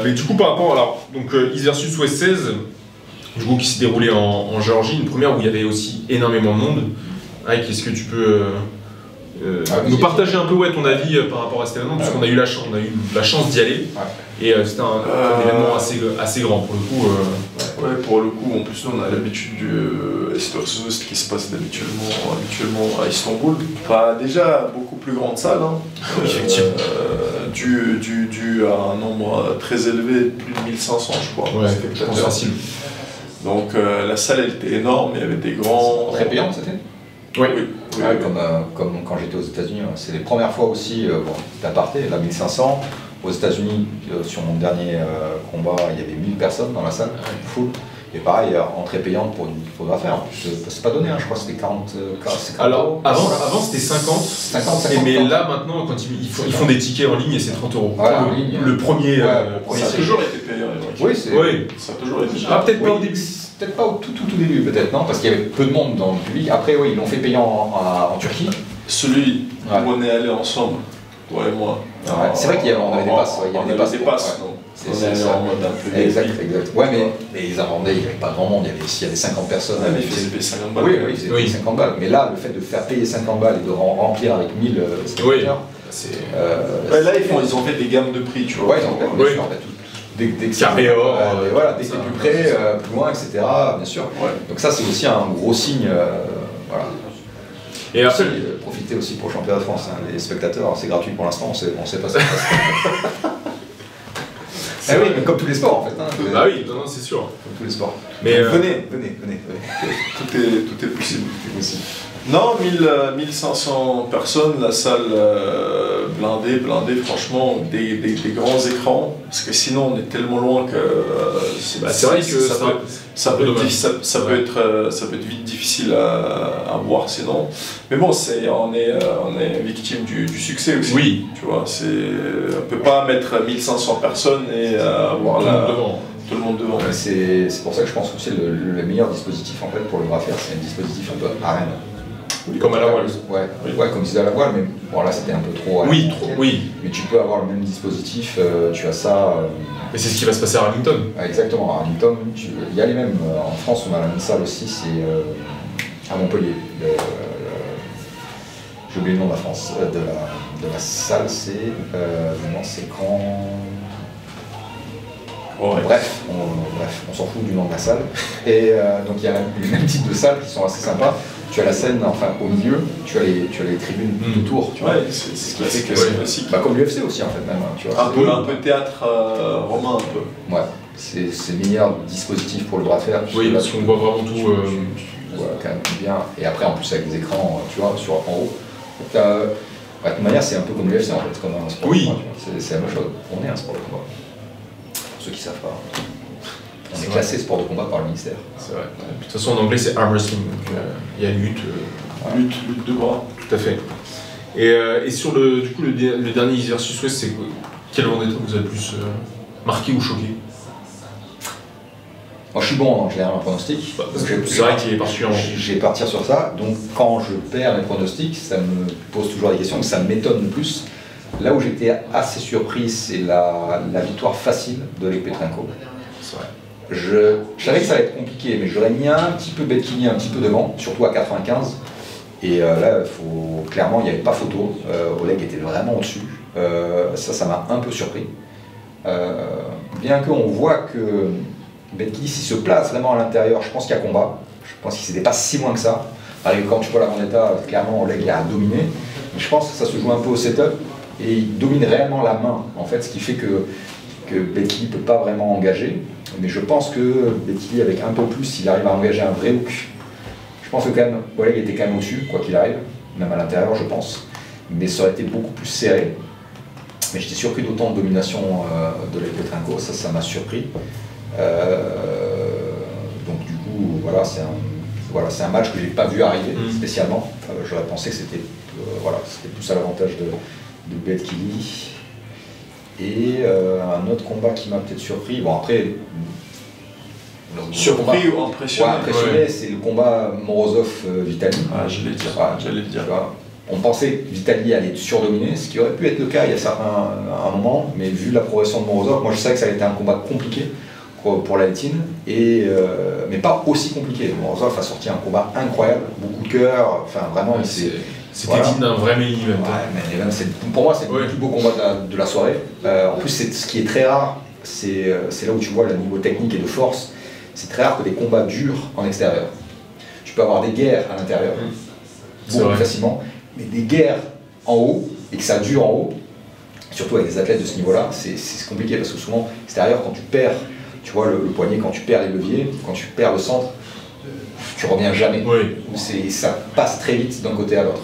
Mais du coup, par rapport donc East versus West 16, du coup, qui s'est déroulé en Géorgie, une première où il y avait aussi énormément de monde. Est-ce que tu peux nous partager un peu ton avis par rapport à cet événement, parce qu'on a eu la chance d'y aller, et c'était un événement assez grand pour le coup. Ouais, pour le coup, en plus nous on a l'habitude du East versus West qui se passe habituellement à Istanbul. Enfin, déjà beaucoup plus grande salle, effectivement. Dû à un nombre très élevé, plus de 1500 je crois. Ouais, je pense facile. Donc la salle elle était énorme, il y avait des grands... Très payant c'était. Oui. Comme quand j'étais aux États-Unis, c'est les premières fois aussi, c'était aparté, là 1500, Aux États-Unis, sur mon dernier combat, il y avait 1000 personnes dans la salle, full. Et pareil, entrée payante pour une affaire. En plus, c'est pas donné, hein, je crois que c'était 40. Alors, avant c'était 50. 50 mais là, maintenant, quand ils font des tickets en ligne et c'est 30 €. Ouais, en ligne. Le premier. Ça a toujours été payant. Oui, ça a toujours été. Ah, peut-être pas au début. Peut-être pas au tout début, peut-être, non, parce qu'il y avait peu de monde dans le public. Après, oui, ils l'ont fait payant en Turquie. Celui où on est allé ensemble, toi et moi. Ouais, c'est vrai qu'on avait des passes. Il y avait des passes. On est allé en mode un peu. Exact. Ouais, mais ils en vendaient, il n'y avait pas grand monde, il y avait 50 personnes. Ouais, mais ils faisaient payer 50 balles. Oui, ils faisaient payer 50 balles. Mais là, le fait de faire payer 50 balles et de remplir avec 1000 spectateurs. Là, ils ont fait des gammes de prix, tu vois. Ouais, ils ont fait, bien sûr. Dès que carré or, voilà, dès que c'est plus près, plus loin, etc. Bien sûr. Ouais. Donc ça, c'est aussi un gros signe. Voilà. Et après, profitez aussi pour le championnat de France. Hein. Les spectateurs, c'est gratuit pour l'instant, on sait pas ce qui se passe. Oui, mais comme tous les sports en fait. Hein. Bah oui, non, c'est sûr. Comme tous les sports. Mais venez. Tout est possible. Non, 1500 personnes, la salle blindée, franchement, des grands écrans, parce que sinon on est tellement loin que c'est vrai que ça peut être vite difficile à voir sinon. Mais bon, on est victime du succès aussi. Oui. Tu vois, on peut pas mettre 1500 personnes et avoir tout le monde devant. C'est pour ça que je pense que c'est le meilleur dispositif en fait pour le bras fer, c'est un dispositif un peu arène. Comme à la voile. Ouais, comme ils disaient à la voile, mais bon là c'était un peu trop. Oui. Mais tu peux avoir le même dispositif, tu as ça. Et c'est ce qui va se passer à Arlington. Exactement, à Arlington, il y a les mêmes. En France, on a la même salle aussi, c'est à Montpellier. J'ai oublié le nom de la France, de la salle, c'est Grand. Ouais. Bref, on s'en fout du nom de la salle. Et donc il y a les mêmes types de salles qui sont assez sympas. Tu as la scène, enfin au milieu, tu as les tribunes autour. Tu vois. Ouais, c'est ce qui fait que c'est classique. Bah, comme l'UFC aussi en fait même. Tu vois, un peu théâtre romain un peu. Ouais, c'est le meilleur dispositif pour le bras de fer. Oui, parce qu'on voit vraiment tout. Tu vois quand même bien. Et après en plus avec des écrans, tu vois, en haut. Donc, de toute manière, c'est un peu comme l'UFC en fait, comme un sport de combat. C'est la même chose. On est un sport de combat. Pour ceux qui ne savent pas. On est classé sport de combat par le ministère. C'est vrai. De toute façon, en anglais, c'est arm wrestling. Donc, il y a lutte. Lutte de bras. Tout à fait. Et sur le dernier East versus West, c'est quel vendetta vous a le plus marqué ou choqué? Moi, je suis bon en général en pronostic. C'est vrai qu'il est particulièrement. Je vais partir sur ça. Donc, quand je perds mes pronostics, ça me pose toujours des questions, ça m'étonne le plus. Là où j'étais assez surpris, c'est la victoire facile de Oleg Petrenko. C'est vrai. Je savais que ça allait être compliqué, mais j'aurais mis un petit peu Betkini un petit peu devant, surtout à 95. Et là, clairement, il n'y avait pas photo. Oleg était vraiment au-dessus. Ça m'a un peu surpris. Bien qu'on voit que Betkini, s'il se place vraiment à l'intérieur, je pense qu'il y a combat. Je pense qu'il n'était pas si loin que ça. Quand tu vois la vendetta, clairement, Oleg a dominé. Mais je pense que ça se joue un peu au setup. Et il domine réellement la main, en fait, ce qui fait que Betkini ne peut pas vraiment engager. Mais je pense que Betkini, avec un peu plus, il arrive à engager un vrai hook. Je pense que quand même, Oleg était quand même au-dessus, quoi qu'il arrive, même à l'intérieur, je pense. Mais ça aurait été beaucoup plus serré. Mais j'étais surpris d'autant de domination de Oleg Petrenko, ça m'a surpris. Donc du coup, voilà, c'est un match que j'ai pas vu arriver spécialement. J'aurais pensé que c'était plus à l'avantage de Betkini. Et un autre combat qui m'a peut-être surpris, bon après... Surpris ou impressionné? Ouais, impressionné, c'est le combat Morozov-Vitali. Ah, j'allais le dire. On pensait que Vitali allait surdominer, ce qui aurait pu être le cas il y a un moment, mais vu la progression de Morozov, moi je savais que ça allait être un combat compliqué pour la Letine, mais pas aussi compliqué. Morozov a sorti un combat incroyable, beaucoup de cœur, enfin vraiment... C'était digne d'un vrai main event. Ouais, pour moi, c'est le plus beau combat de la soirée. En plus, ce qui est très rare, c'est là où tu vois le niveau technique et de force. C'est très rare que des combats durent en extérieur. Tu peux avoir des guerres à l'intérieur, beaucoup plus facilement, mais des guerres en haut, et que ça dure en haut, surtout avec des athlètes de ce niveau-là, c'est compliqué parce que souvent, extérieur, quand tu perds, tu vois le poignet, quand tu perds les leviers, quand tu perds le centre, tu reviens jamais. Ça passe très vite d'un côté à l'autre.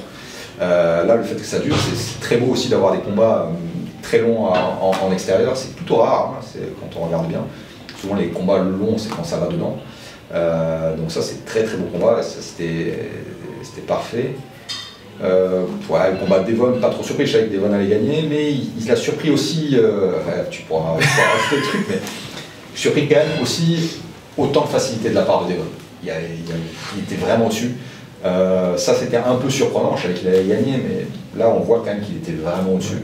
Là, le fait que ça dure, c'est très beau aussi d'avoir des combats très long en extérieur, c'est plutôt rare, hein, quand on regarde bien. Souvent les combats longs, c'est quand ça va dedans. Donc ça, c'est très très beau combat, c'était parfait. Le combat de Devon, pas trop surpris, je savais que Devon allait gagner, mais il a surpris aussi, tu pourras rajouter le truc, mais surpris quand même aussi autant de facilité de la part de Devon. Il était vraiment au-dessus. Ça, c'était un peu surprenant, je savais qu'il allait gagner, mais là, on voit quand même qu'il était vraiment au-dessus.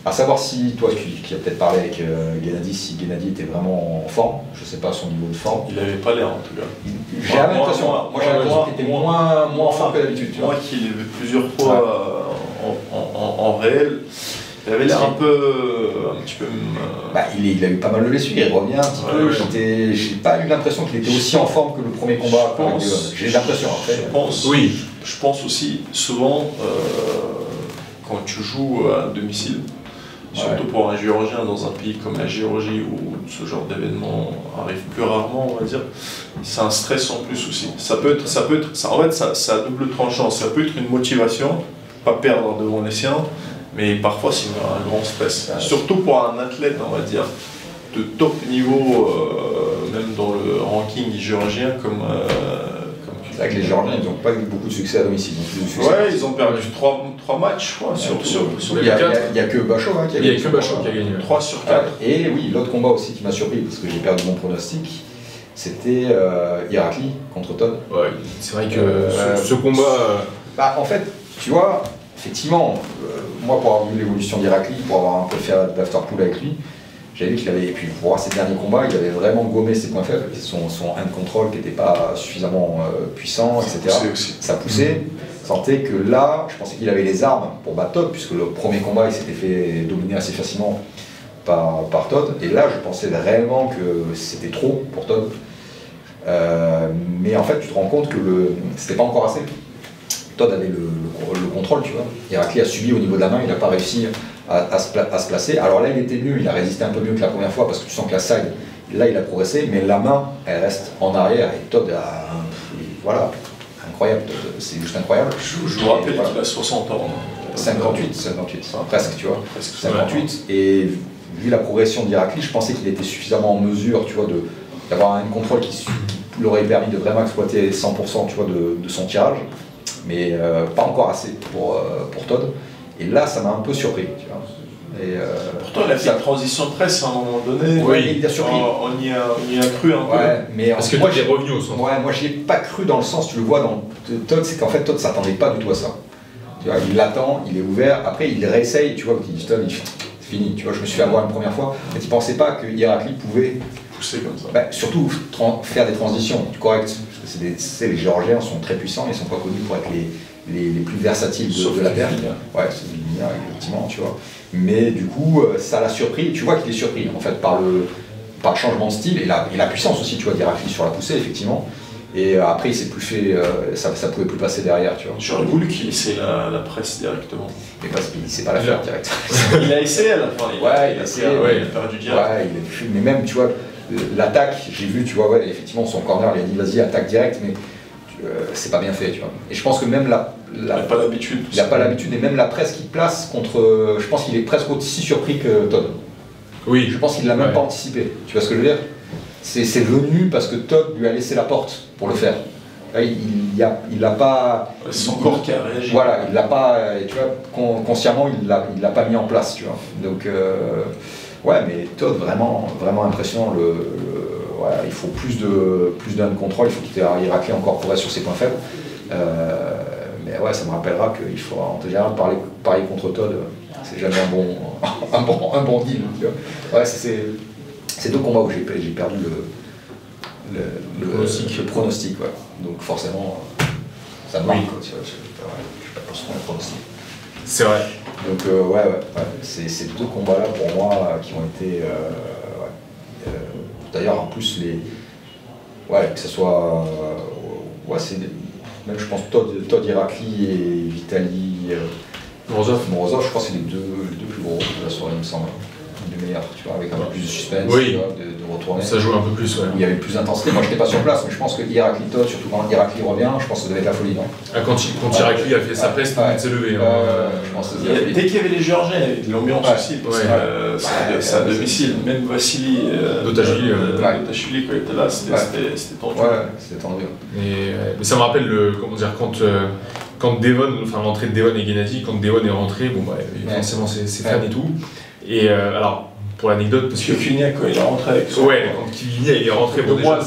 À savoir si, toi qui as peut-être parlé avec Gennady, si Gennady était vraiment en forme, je ne sais pas son niveau de forme. Il n'avait pas l'air en tout cas. J'ai l'impression qu'il était moins en forme que d'habitude. Moi qui l'ai vu plusieurs fois en réel, il avait l'air un petit peu. Il a eu pas mal de blessures, il revient un petit peu. J'ai pas eu l'impression qu'il était aussi en forme que le premier combat. J'ai l'impression après. Je pense aussi souvent quand tu joues à domicile. Surtout pour un Géorgien dans un pays comme la Géorgie où ce genre d'événement arrive plus rarement, on va dire, c'est un stress en plus aussi. Ça a double tranchant. Ça peut être une motivation, pas perdre devant les siens, mais parfois c'est un grand stress. Surtout pour un athlète, on va dire, de top niveau, même dans le ranking géorgien comme. C'est vrai que les Géorgiens, ils n'ont pas eu beaucoup de succès à domicile. Ils ont perdu 3 matchs, je crois. Il n'y a que Bachot qui a gagné. 3 sur 4. Et oui, l'autre combat aussi qui m'a surpris, parce que j'ai perdu mon pronostic, c'était Irakli contre Todd. Ouais, c'est vrai que ce combat. En fait, tu vois, effectivement, moi pour avoir vu l'évolution d'Irakli, pour avoir un peu fait d'afterpool avec lui, j'avais vu qu'il avait, et puis pour voir ses derniers combats, il avait vraiment gommé ses points faibles, son hand control qui n'était pas suffisamment puissant, etc. Ça poussait. Sentait que là, je pensais qu'il avait les armes pour battre Todd, puisque le premier combat, il s'était fait dominer assez facilement par Todd. Et là, je pensais réellement que c'était trop pour Todd. Mais en fait, tu te rends compte que c'était pas encore assez. Todd avait le contrôle, tu vois. Irakli a subi au niveau de la main, il n'a pas réussi à se placer. Alors là, il était mieux, il a résisté un peu mieux que la première fois parce que tu sens que la side, là, il a progressé, mais la main, elle reste en arrière et Todd voilà, incroyable, c'est juste incroyable. Je vous rappelle qu'il a 60 ans. 58, presque, tu vois. 58, et vu la progression d'Irakli, je pensais qu'il était suffisamment en mesure, tu vois, d'avoir un contrôle qui l'aurait permis de vraiment exploiter 100%, tu vois, de son tirage. Mais pas encore assez pour Todd. Et là, ça m'a un peu surpris. Tu vois. Pourtant, il a fait une transition presse à un moment donné. Oui, il a surpris. On y a cru un peu. Mais parce que moi, j'ai revenu au centre. Moi, j'y ai pas cru dans le sens, tu le vois dans Todd, c'est qu'en fait, Todd s'attendait pas du tout à ça. Tu vois, il l'attend, il est ouvert. Après, il réessaye. Tu vois, Todd, c'est fini. Tu vois, je me suis fait avoir une première fois. Mais tu pensais pas que Irakli pouvait pousser comme ça. Surtout faire des transitions correctes. Les Géorgiens sont très puissants, ils ne sont pas connus pour être les plus versatiles de la Terre. Ouais, c'est linéaire, effectivement, tu vois. Mais du coup, ça l'a surpris, tu vois qu'il est surpris en fait par le changement de style et la puissance aussi, tu vois, d'Irakli sur la poussée, effectivement. Et après, il s'est plus fait, ça pouvait plus passer derrière, tu vois. J'aurais voulu qu'il essaie la presse directement. Mais parce qu'il ne sait pas la faire direct. Il a essayé à la fin, il a perdu direct. Mais même, tu vois, l'attaque, j'ai vu, tu vois, effectivement, son corner, il a dit vas-y, attaque direct, mais c'est pas bien fait, tu vois. Et je pense que même il n'a pas l'habitude. Il n'a pas l'habitude, et même la presse qu'il place contre. Je pense qu'il est presque aussi surpris que Todd. Oui. Je pense qu'il ne l'a même pas anticipé. Tu vois ce que je veux dire? C'est venu parce que Todd lui a laissé la porte pour le faire. Là, il n'a pas. C'est son corps qui a réagi. Voilà, il l'a pas. Tu vois, consciemment, il l'a pas mis en place, tu vois. Donc. Ouais, mais Todd, vraiment impressionnant. Voilà, il faut plus de hand control, il faut qu'il ait Irakli encore progresse sur ses points faibles. Mais ouais, ça me rappellera qu'il faut en général parier contre Todd, c'est jamais un bon deal. Tu vois. Ouais, c'est deux combats où j'ai perdu le pronostic. Ouais. Donc forcément, ça me marque. Tu vois, je ne pas souvent le pronostic. C'est vrai. Donc c'est ces deux combats-là pour moi qui ont été... D'ailleurs en plus que ce soit... même je pense Todd Irakli et Vitali Morozov, je crois que c'est les deux plus gros de la soirée, il me semble. de meilleur, tu vois, avec un peu plus de suspense, Oui. tu vois, de retourner. Ça joue un peu plus, ouais. Où il y avait plus d'intensité. Moi, j'étais pas sur place, mais je pense que Héraclito, surtout quand Héracli revient, je pense que ça devait être la folie, non? Ah, quand Irakli a fait sa presse, tout le monde s'est levé. Je pense que ça devait être la Dès qu'il y avait les Géorgiens, il y avait de l'ambiance aussi, parce que c'est à domicile. Même Vassili Dotashvili, Dotashvili, quand il était là, c'était tendu. Ouais, c'était tendu. Mais ça me rappelle quand Devon, enfin l'entrée de Devon et Gennady, quand Devon est rentré, bon bah forcément c'est fan et tout. Et alors, pour l'anecdote, parce que Kukunia, quand il est rentré avec son. ouais, quand Kukunia il est rentré, bon déjà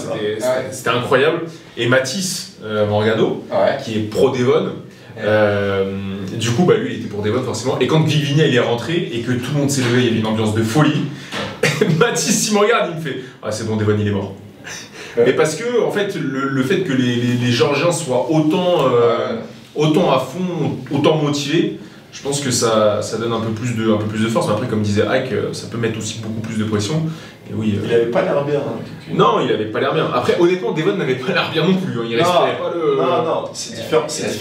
c'était incroyable. Et Mathis Morgado, qui est pro Devon, du coup bah lui il était pour Devon forcément. Et quand Kukunia il est rentré et que tout le monde s'est levé, il y avait une ambiance de folie. Mathis il me regarde, il me fait ah c'est bon, Devon il est mort. Mais parce que en fait le fait que les Géorgiens soient autant à fond, autant motivés, je pense que ça donne un peu plus de force. Mais après, comme disait Ike, ça peut mettre aussi beaucoup plus de pression. Et oui, il avait pas l'air bien. Non, il avait pas l'air bien. Après, honnêtement, Devon n'avait pas l'air bien non plus. Il respirait pas le. Non, c'est différent. C'est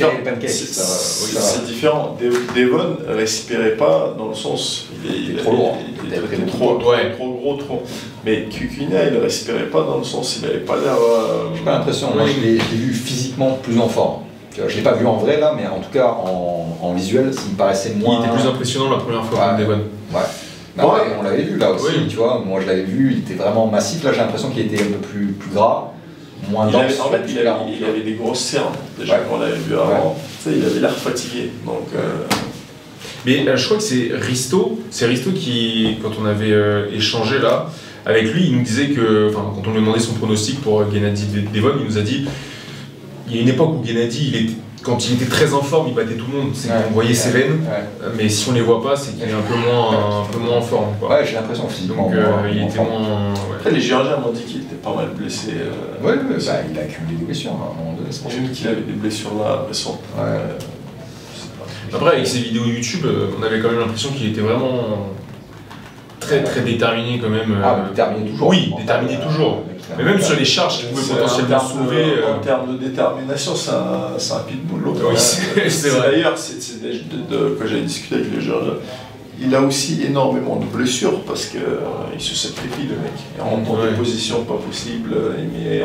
différent. Devon respirait pas dans le sens. Il est trop lourd. Il était trop gros, trop. Mais Kukunia, il respirait pas dans le sens. Il avait pas l'air. J'ai pas l'impression. Moi, je l'ai vu physiquement plus en forme. Je ne l'ai pas vu en vrai là, mais en tout cas en visuel, il me paraissait moins. Il était plus impressionnant la première fois que Devon. Ouais. On l'avait vu là aussi, tu vois. Moi je l'avais vu, il était vraiment massif. Là j'ai l'impression qu'il était un peu plus gras, moins dense. En fait, il avait des grosses cernes déjà quand on l'avait vu avant. Tu sais, il avait l'air fatigué. Donc, Mais je crois que c'est Risto qui, quand on avait échangé là avec lui, il nous disait que, enfin, quand on lui demandait son pronostic pour Gennady Devon, il nous a dit. Il y a une époque où Gennady, quand il était très en forme, il battait tout le monde. C'est qu'on voyait ses veines, mais si on les voit pas, c'est qu'il est un peu moins en forme. Quoi. Ouais, j'ai l'impression physiquement. Donc il était moins. Après, les Géorgiens m'ont dit qu'il était pas mal blessé. Il a accumulé des blessures à un moment donné. J'ai vu qu'il avait des blessures là récentes. Après, avec ses vidéos YouTube, on avait quand même l'impression qu'il était vraiment très déterminé quand même. Déterminé toujours. Oui, déterminé toujours. Mais même sur les charges qu'il pouvait potentiellement sauver. En termes de détermination, c'est un pitbull. Oui, c'est vrai. D'ailleurs, quand j'ai discuté avec les Géorgiens, il a aussi énormément de blessures parce qu'il se sacrifie, le mec. Il rentre dans des positions pas possibles, il met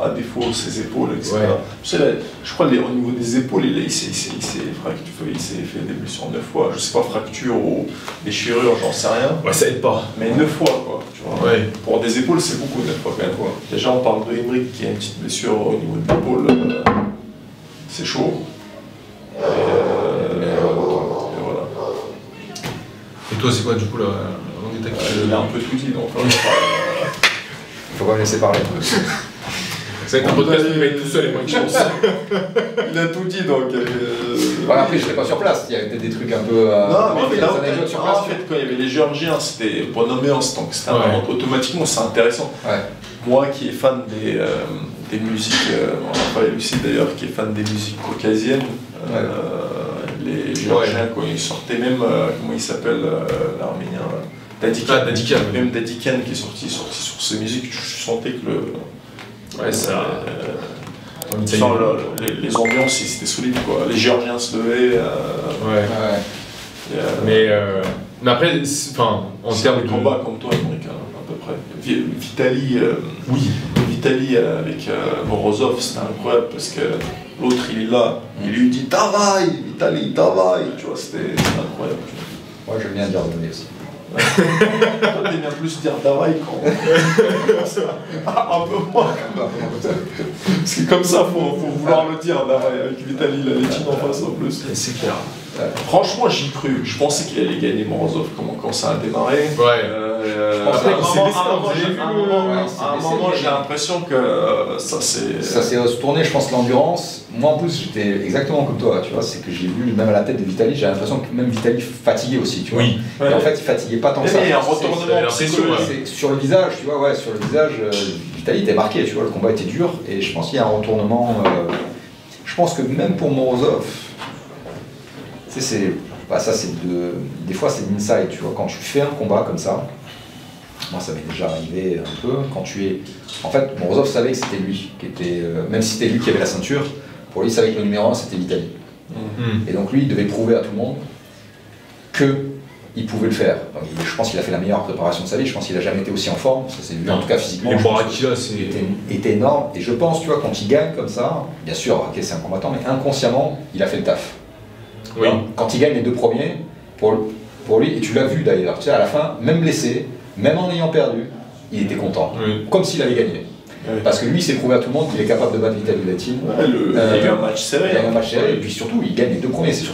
à défaut ses épaules, etc. Je crois au niveau des épaules, il s'est fait des blessures 9 fois. Je sais pas, fracture ou déchirure, j'en sais rien. Ouais, ça aide pas. Mais 9 fois, quoi. Tu vois. Ouais. Pour des épaules, c'est beaucoup, 9 fois quand même. Quoi. Déjà, on parle de Emric qui a une petite blessure au niveau de l'épaule. C'est chaud. Et toi, c'est quoi du coup là il a un peu tout dit, donc. Faut pas me laisser parler. C'est vrai qu'un podcast, il va être tout seul et moi, je pense. Il a tout dit, donc. Après, je serais pas sur place, il y avait peut-être des trucs un peu. Non, mais là, en fait, quand il y avait les Géorgiens, c'était bonne ambiance, donc automatiquement, c'est intéressant. Moi qui est fan des musiques, Raphaël aussi d'ailleurs, qui est fan des musiques caucasiennes, les Géorgiens, quand ils sortaient même, comment il s'appelle, l'Arménien, Dadikan. Même Dadikan qui est sorti sur ces musiques, je sentais que les ambiances, c'était solide, quoi. Les Géorgiens se levaient. Mais après, en termes de combat comme toi, Américain, à peu près. Vitali avec Morozov, c'était incroyable parce que l'autre il est là, il lui dit Davai, Vitali, Davai, tu vois, c'était incroyable. Moi j'aime bien dire Davai aussi. Toi t'aimes bien plus dire Davai quand. Un peu moins. Parce que comme ça, faut vouloir le dire, Davai, avec Vitali, la létine en face en plus. C'est clair. Franchement, j'y cru. Je pensais qu'il allait gagner Morozov quand ça a démarré. À un moment, j'ai l'impression que ça s'est retourné. Je pense que l'endurance. Moi, en plus, j'étais exactement comme toi. Tu vois, c'est que j'ai vu même à la tête de Vitali, j'ai l'impression que même Vitali fatiguait aussi. Tu vois. Oui. Et en fait, il fatiguait pas tant que ça. Il y a un retournement psychologique. Sur le visage, tu vois, sur le visage, Vitali était marqué. Tu vois, le combat était dur et je pense qu'il y a un retournement. Je pense que même pour Morozov. Des fois c'est de l'inside, tu vois, quand tu fais un combat comme ça, moi ça m'est déjà arrivé un peu, quand tu es... En fait, Morozov savait que c'était lui, qui était, même si c'était lui qui avait la ceinture, pour lui il savait que le numéro 1 c'était Vitali. Et donc lui il devait prouver à tout le monde que il pouvait le faire. Donc, je pense qu'il a fait la meilleure préparation de sa vie, je pense qu'il n'a jamais été aussi en forme, ça s'est vu en tout cas physiquement. Les bras qu'il a, était énorme, et je pense, tu vois, quand il gagne comme ça, bien sûr, ok, c'est un combattant, mais inconsciemment, il a fait le taf. Oui. Quand il gagne les 2 premiers, pour lui, et tu l'as vu d'ailleurs, tu sais, à la fin, même blessé, même en ayant perdu, il était content, comme s'il avait gagné. Parce que lui, il s'est prouvé à tout le monde qu'il est capable de battre Vitaly Letin. Il y a eu un match serré. Il y a eu un match serré, et puis surtout, il gagne les 2 premiers. C'est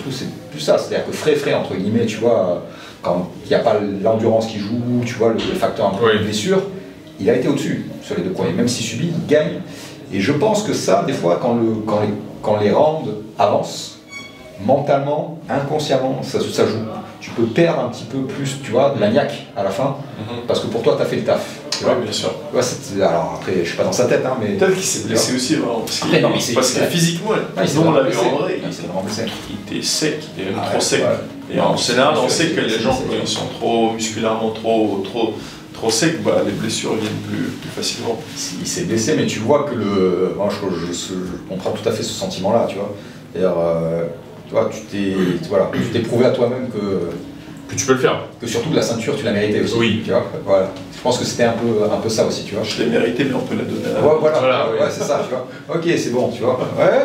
plus ça. C'est-à-dire que frais, entre guillemets, tu vois, quand il n'y a pas l'endurance qui joue, tu vois, le facteur un peu de blessure, il a été au-dessus sur les 2 premiers. Même s'il subit, il gagne. Et je pense que ça, des fois, quand les rounds avancent, mentalement, inconsciemment, ça joue. Tu peux perdre un petit peu plus, tu vois, de la niaque à la fin, parce que pour toi, tu as fait le taf. Oui, bien sûr. Ouais, alors après, je suis pas dans sa tête, hein, mais. Peut-être qu'il s'est blessé aussi, vraiment. Parce que physiquement, on l'a vu en vrai, il s'est vraiment blessé. Il était sec, il était même trop sec. Et en général, on sait que les gens qui sont trop musculairement trop secs, les blessures viennent plus facilement. Il s'est blessé, mais tu vois que moi, je comprends tout à fait ce sentiment-là, tu vois. C'est-à-dire, toi, tu t'es prouvé à toi-même que tu peux le faire. Que surtout de la ceinture, tu l'as mérité aussi. Oui. Tu vois, voilà. Je pense que c'était un peu ça aussi, tu vois. Je l'ai mérité, mais on peut la donner à... Voilà, c'est ça, tu vois. Ok, c'est bon, tu vois.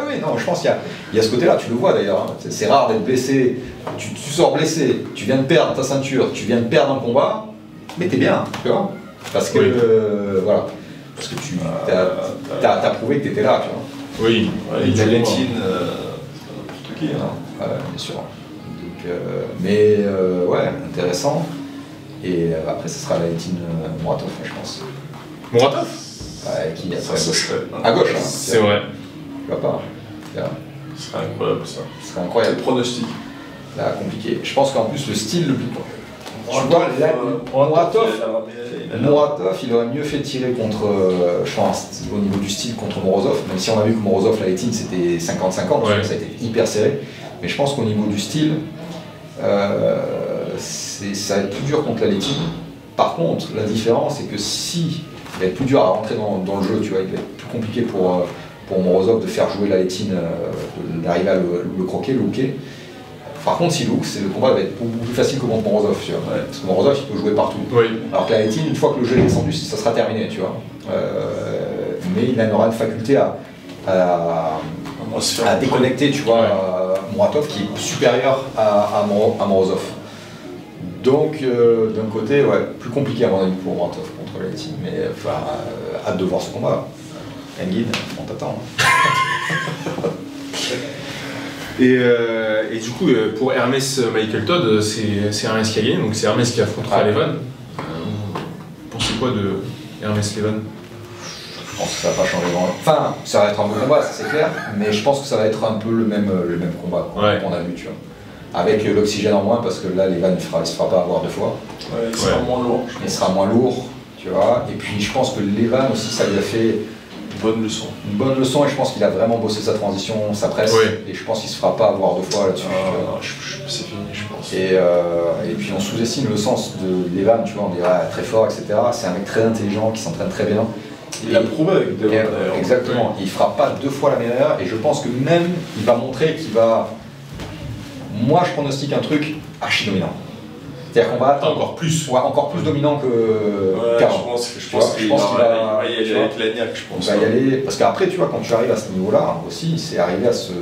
Oui, non, je pense qu'il y a ce côté-là, tu le vois d'ailleurs. Hein. C'est rare d'être blessé. Tu sors blessé, tu viens de perdre ta ceinture, tu viens de perdre un combat, mais t'es bien, tu vois. Parce que, voilà. Parce que tu as prouvé que t'étais là, tu vois. Oui. Vitaly Letin, c'est pas n'importe qui. Bien sûr. Mais ouais, intéressant. Et après, ce sera la Letin Muratov, je pense. Muratov qui à gauche. Hein, c'est vrai. Tu vois pas. Ce serait incroyable ça. Ce serait incroyable. Le pronostic. Là, compliqué. Je pense qu'en plus, le style le plus. Tu vois, Muratov, il aurait mieux fait tirer contre, je pense, au niveau du style, contre Morozov, même si on a vu que Morozov, la Letin, c'était 50-50, ça a été hyper serré. Mais je pense qu'au niveau du style, ça va être plus dur contre la Letin. Par contre, la différence, c'est que si il va être plus dur à rentrer dans le jeu, tu vois, il va être plus compliqué pour Morozov de faire jouer la Letin, d'arriver à le croquer, le hooker. Par contre, si look, le combat va être beaucoup plus facile que contre Morozov, tu vois. Parce que Morozov, il peut jouer partout. Alors que la Letin, une fois que le jeu est descendu, ça sera terminé, tu vois. Mais il aura une faculté à déconnecter, tu vois, Muratov, qui est supérieur à Morozov. Donc, d'un côté, plus compliqué à mon avis pour Muratov contre la Letin. Mais hâte de voir ce combat. Engin, on t'attend. Et du coup, pour Hermès Michael Todd, c'est Hermès qui a gagné, donc c'est Hermès qui affrontera Levan. Vous pensez quoi de Hermès Levan? Je pense que ça va pas changer grand. Enfin, ça va être un beau combat, ça c'est clair, mais je pense que ça va être un peu le même combat qu'on a vu, tu vois. Avec l'oxygène en moins, parce que là, Levan il se fera pas avoir 2 fois. Il sera moins lourd. Il sera moins lourd, tu vois. Et puis je pense que Levan aussi, ça lui a fait une bonne leçon, et je pense qu'il a vraiment bossé sa transition, sa presse, et je pense qu'il se fera pas avoir 2 fois là-dessus. C'est fini, je pense. Et puis on sous-estime le sens de Levan, tu vois, on dirait très fort, etc. C'est un mec très intelligent, qui s'entraîne très bien. Il l'a prouvé avec Devon d'ailleurs. Exactement, il fera pas 2 fois la meilleure, et je pense que même il va montrer qu'il va. Moi je pronostique un truc archi dominant. C'est-à-dire qu'on va attendre encore plus dominant que qu'avant. Je pense qu'il va y aller avec la niaque, je pense. Il va y aller, parce qu'après, tu vois, quand tu arrives à ce niveau-là, aussi, c'est arriver à se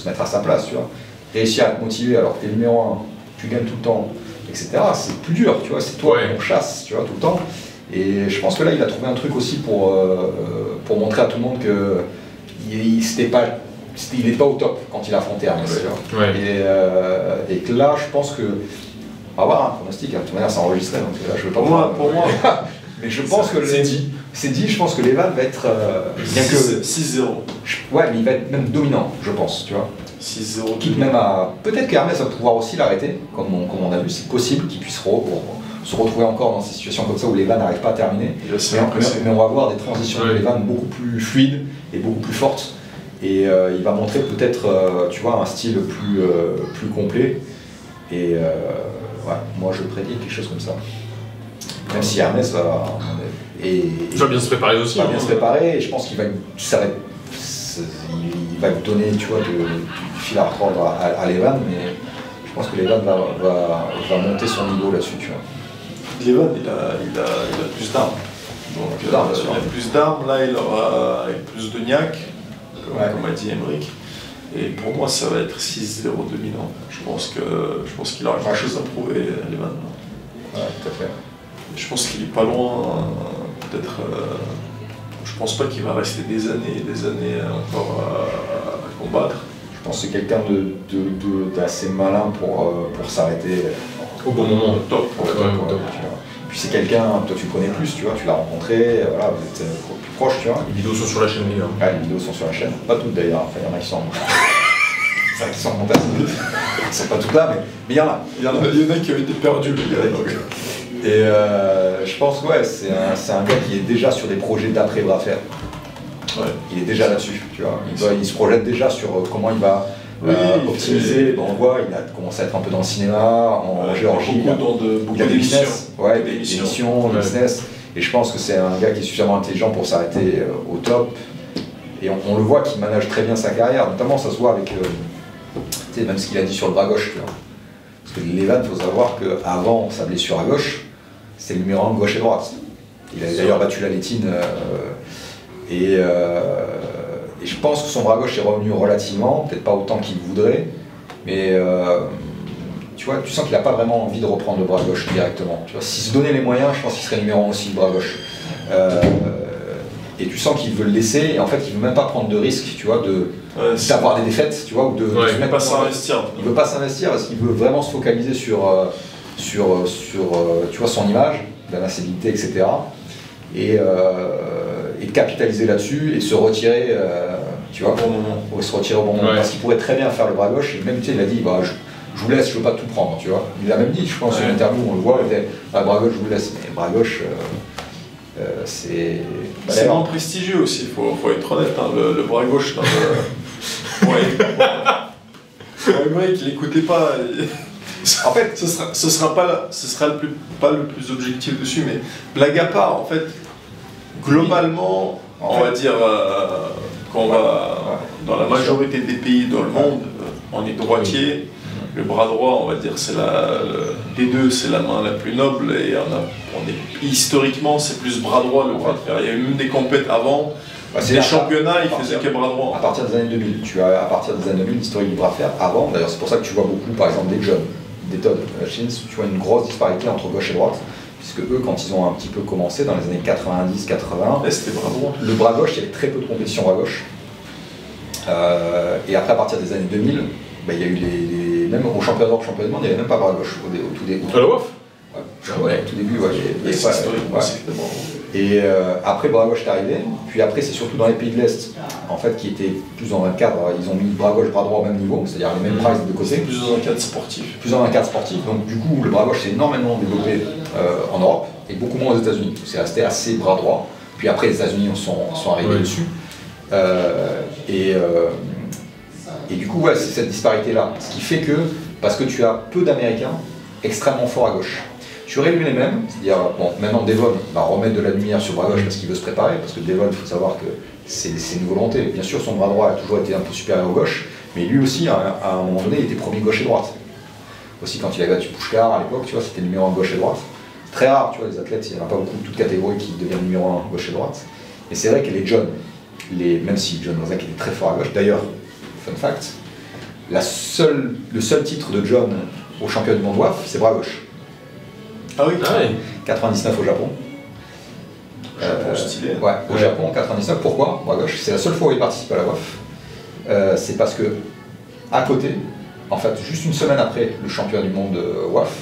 mettre à sa place, tu vois. Réussir à te motiver alors que tu es numéro 1, tu gagnes tout le temps, etc. C'est plus dur, tu vois, c'est toi qu'on chasse, tu vois, tout le temps. Et je pense que là, il a trouvé un truc aussi pour montrer à tout le monde qu'il n'était pas au top quand il a affronté Hermès, tu vois. Et que là, je pense que. On va voir un pronostic, de toute manière c'est enregistré, donc là je veux pas. Pour moi. Mais je pense que c'est dit. C'est dit, je pense que Levan va être. Bien que. 6-0. Ouais, mais il va être même dominant, je pense, tu vois. 6-0. Quitte même à. Peut-être qu'Hermès va pouvoir aussi l'arrêter, comme on a vu, c'est possible qu'il puisse se retrouver encore dans ces situations comme ça où Levan n'arrive pas à terminer. Mais on va voir des transitions de Levan beaucoup plus fluides et beaucoup plus fortes. Et il va montrer peut-être, tu vois, un style plus complet. Et moi je prédis quelque chose comme ça. Même si Hermès va. Il va bien se préparer aussi. Il va bien se préparer, et je pense qu'il va. Il va donner, tu vois, du fil à retordre à Levan, mais je pense que Levan va monter son niveau là-dessus, tu vois. Levan, il a plus d'armes. Donc il a plus d'armes, là il aura avec plus de niaque, comme a dit Emeric. Et pour moi ça va être 6-0 dominant. Je pense qu'il aura quelque chose à prouver, Levan. Ouais, tout à fait. Je pense qu'il est pas loin, peut-être. Je pense pas qu'il va rester des années et des années encore à combattre. Je pense que c'est quelqu'un d'assez malin pour s'arrêter au bon moment. Top. Puis c'est quelqu'un, toi tu le connais plus, tu vois, tu l'as rencontré, voilà, vous êtes plus proches, tu vois. Les vidéos sont sur la chaîne, les gars. Ouais, les vidéos sont sur la chaîne. Pas toutes d'ailleurs, enfin il y en a qui sont. C'est vrai qu'ils sont montés assez vite. Ils sont pas toutes là, mais il y en a. Il y en a qui ont été perdus, les gars. Et je pense que ouais, c'est un gars qui est déjà sur des projets d'après Brafer. Ouais. Il est déjà là-dessus, tu vois. Il se projette déjà sur comment il va optimiser. Bon, on voit, il a commencé à être un peu dans le cinéma, en Géorgie. Il a des business, des émissions, business. Et je pense que c'est un gars qui est suffisamment intelligent pour s'arrêter au top. Et on le voit qu'il manage très bien sa carrière, notamment ça se voit avec même ce qu'il a dit sur le bras gauche. Tu vois. Parce que Levan, il faut savoir qu'avant sa blessure à gauche, c'était le numéro 1 gauche et droite. Il avait d'ailleurs battu la Létine. Et je pense que son bras gauche est revenu relativement, peut-être pas autant qu'il voudrait, mais tu vois, tu sens qu'il n'a pas vraiment envie de reprendre le bras gauche directement. S'il se donnait les moyens, je pense qu'il serait numéro 1 aussi, le bras gauche. Et tu sens qu'il veut le laisser, et en fait, il ne veut même pas prendre de risque, tu vois, d'avoir des défaites, tu vois, ou de se mettre. Il ne veut pas s'investir. Il ne veut pas s'investir parce qu'il veut vraiment se focaliser sur tu vois, son image, la visibilité, etc. Et capitaliser là-dessus et se retirer, tu vois, se retirer au bon moment. Parce qu'il pourrait très bien faire le bras gauche, et même, tu sais, il a dit, bah, je vous laisse, je veux pas tout prendre, tu vois. Il l'a même dit, je pense, sur l'interview, on le voit, il dit, bras gauche, je vous laisse, mais bras gauche, c'est... C'est vraiment prestigieux aussi, il faut être honnête, hein, le bras gauche, dans le... Ouais, qu'il n'écoutait pas... En fait, ce sera pas le plus objectif dessus, mais blague à part, en fait, globalement, on va dire qu'on va dans la majorité des pays dans le monde, on est droitier. Le bras droit, on va dire, c'est des deux, c'est la main la plus noble, et historiquement, c'est plus bras droit le bras de fer. Il y a eu même des compètes avant. Les championnats, ils faisaient que bras droit. À partir des années 2000, tu as à partir des années 2000 l'historique du bras de fer. Avant, d'ailleurs, c'est pour ça que tu vois beaucoup, par exemple, des jeunes, des Todd Machines, tu vois une grosse disparité entre gauche et droite. Puisque eux, quand ils ont un petit peu commencé, dans les années 90-80, c'était bras droit. Le bras gauche, il y avait très peu de compétition bras gauche. Et après, à partir des années 2000, il y a eu même au championnat d'Europe, championnat du monde, il n'y avait même pas bras gauche au tout début. À la WAF ? Ouais, au tout début, Et après, bras gauche est arrivé. Puis après, c'est surtout dans les pays de l'Est, en fait, qui étaient plus dans un cadre, ils ont mis bras gauche, bras droit au même niveau, c'est-à-dire les mêmes prices de côté. Plus dans un cadre sportif. Plus dans un cadre sportif. Donc du coup, le bras gauche s'est énormément développé en Europe et beaucoup moins aux États-Unis. C'est resté assez bras droit. Puis après, les États-Unis sont arrivés dessus. Et du coup, c'est cette disparité-là. Ce qui fait que, parce que tu as peu d'Américains extrêmement forts à gauche. Tu réduis les mêmes, c'est-à-dire, bon, maintenant Devon va remettre de la lumière sur le bras gauche parce qu'il veut se préparer, parce que Devon, il faut savoir que c'est une volonté. Bien sûr, son bras droit a toujours été un peu supérieur au gauche, mais lui aussi, à un moment donné, il était premier gauche et droite. Aussi, quand il a battu Pushkar à l'époque, tu vois, c'était numéro 1 gauche et droite. C'est très rare, tu vois, les athlètes, il n'y en a pas beaucoup de toutes catégories qui deviennent numéro 1 gauche et droite. Mais c'est vrai que les John, même si John Razak était très fort à gauche, d'ailleurs, fun fact, le seul titre de John au championnat du monde WAF, c'est bras gauche. Ah oui. 99 au Japon. Stylé. Ouais, au Japon, 99. Pourquoi bras gauche? C'est la seule fois où il participe à la WAF. C'est parce que, à côté, en fait, juste une semaine après le championnat du monde WAF,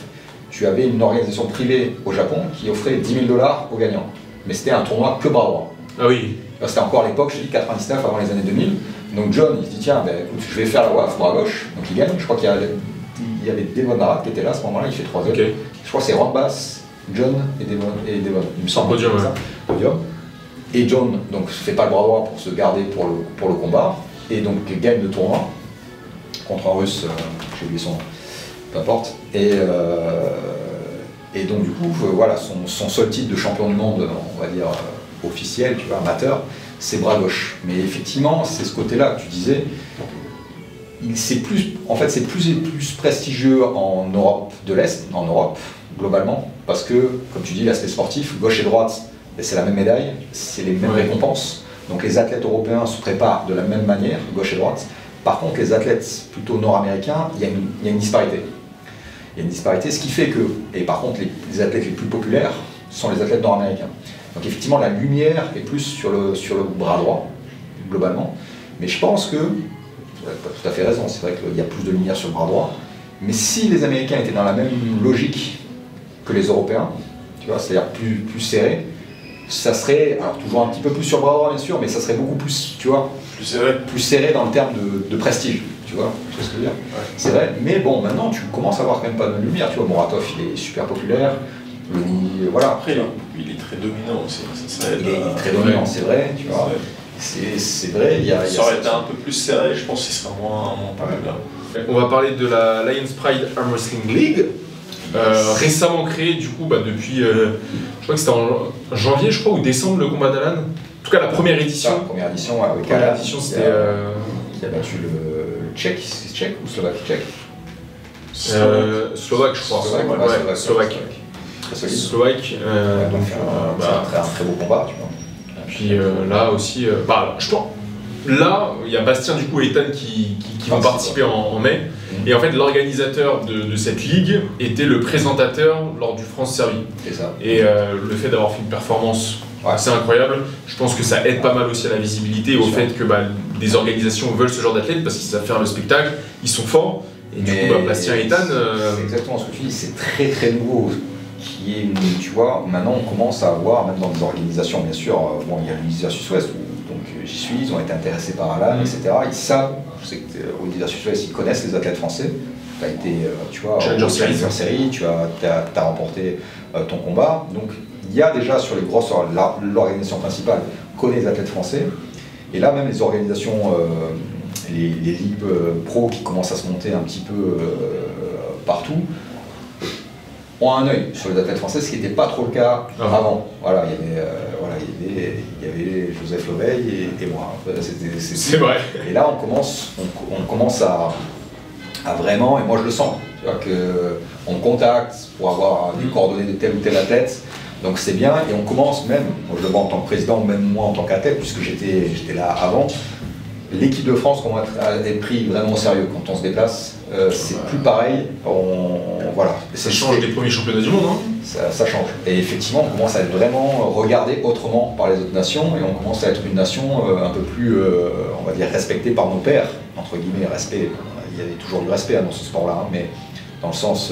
tu avais une organisation privée au Japon qui offrait 10 000 $ aux gagnants. Mais c'était un tournoi que bras droit. Ah oui. C'était encore à l'époque, je dis 99, avant les années 2000. Donc John, il se dit, tiens, écoute, je vais faire la WAF, bras gauche. Donc il gagne. Je crois qu'il y avait Devon Narat qui était là à ce moment-là, il fait 3 heures. Okay. Je crois que c'est Ron Bass, John et Devon. Il me semble. Podium, ça. Podium. Et John donc fait pas le bras droit pour se garder pour le combat. Et donc gagne le tournoi contre un russe, j'ai oublié son nom, peu importe. Et donc du coup, voilà, son seul titre de champion du monde, on va dire officiel, tu vois, amateur, c'est bras gauche. Mais effectivement, c'est ce côté-là que tu disais. en fait, c'est plus prestigieux en Europe de l'Est, en Europe, globalement, parce que, comme tu dis, l'aspect sportif, gauche et droite, c'est la même médaille, c'est les mêmes récompenses. Donc les athlètes européens se préparent de la même manière, gauche et droite. Par contre, les athlètes plutôt nord-américains, il y a une disparité. Il y a une disparité, ce qui fait que, et par contre, les athlètes les plus populaires sont les athlètes nord-américains. Donc effectivement, la lumière est plus sur le bras droit, globalement. Mais je pense que, tu as tout à fait raison, c'est vrai qu'il y a plus de lumière sur le bras droit. Mais si les Américains étaient dans la même logique que les Européens, tu vois, c'est-à-dire plus serré, ça serait, alors toujours un petit peu plus sur le bras droit bien sûr, mais ça serait beaucoup plus, tu vois, plus serré dans le terme de prestige, tu vois ce que je veux dire. Ouais. C'est vrai, mais bon, maintenant tu commences à avoir quand même pas de lumière, tu vois, Muratov il est super populaire, voilà. Après, il est très dominant aussi, ça il est très dominant, c'est vrai, tu vois. C'est vrai, ça aurait été un peu plus serré, je pense qu'il serait moins populaire. On va parler de la Lions Pride Arm Wrestling League. Récemment créé du coup depuis, je crois que c'était en janvier je crois ou décembre le combat d'Alan. En tout cas la première édition. La première édition, ouais, avec Alan. C'était qui a battu le tchèque, c'est tchèque ou slovaque? Slovaque je crois. Slovaque. Slovaque. Donc c'est un très beau combat, tu vois. Puis là aussi, je pense. Là, il y a Bastien du coup et Ethan qui vont participer en mai. Et en fait, l'organisateur de cette ligue était le présentateur lors du France Serbie. Et le fait d'avoir fait une performance assez incroyable, je pense que ça aide pas mal aussi à la visibilité et au fait que des organisations veulent ce genre d'athlètes parce qu'ils savent faire le spectacle, ils sont forts. Et du coup, Bastien et Ethan. C'est exactement ce que tu dis, c'est très très nouveau. Tu vois, maintenant on commence à avoir, même dans des organisations, bien sûr, bon, il y a l'Unis versus Ouest, donc j'y suis, ils ont été intéressés par Alan, etc. Ils savent, je sais qu'au Unis versus Ouest, ils connaissent les athlètes français. Tu as été, tu vois, Challenger Series, tu as remporté ton combat. Donc il y a déjà sur les grosses, l'organisation principale connaît les athlètes français. Et là, même les organisations, les ligues pro qui commencent à se monter un petit peu partout, ont un œil sur les athlètes français, ce qui n'était pas trop le cas avant. Voilà, il y avait Joseph Leveille et moi. C'est vrai. Et là, on commence à vraiment, et moi je le sens, tu vois, qu'on me contacte pour avoir des coordonnées de tel ou tel athlète. Donc c'est bien, et on commence même, moi je le vois en tant que président, même moi en tant qu'athlète, puisque j'étais là avant, l'équipe de France commence à être pris vraiment au sérieux quand on se déplace. C'est plus pareil, voilà. Ça change des premiers championnats du monde, hein. Ça change. Et effectivement, on commence à être vraiment regardé autrement par les autres nations, et on commence à être une nation un peu plus, on va dire, respectée par nos pairs, entre guillemets, respect. Il y avait toujours du respect dans ce sport-là, hein, mais dans le sens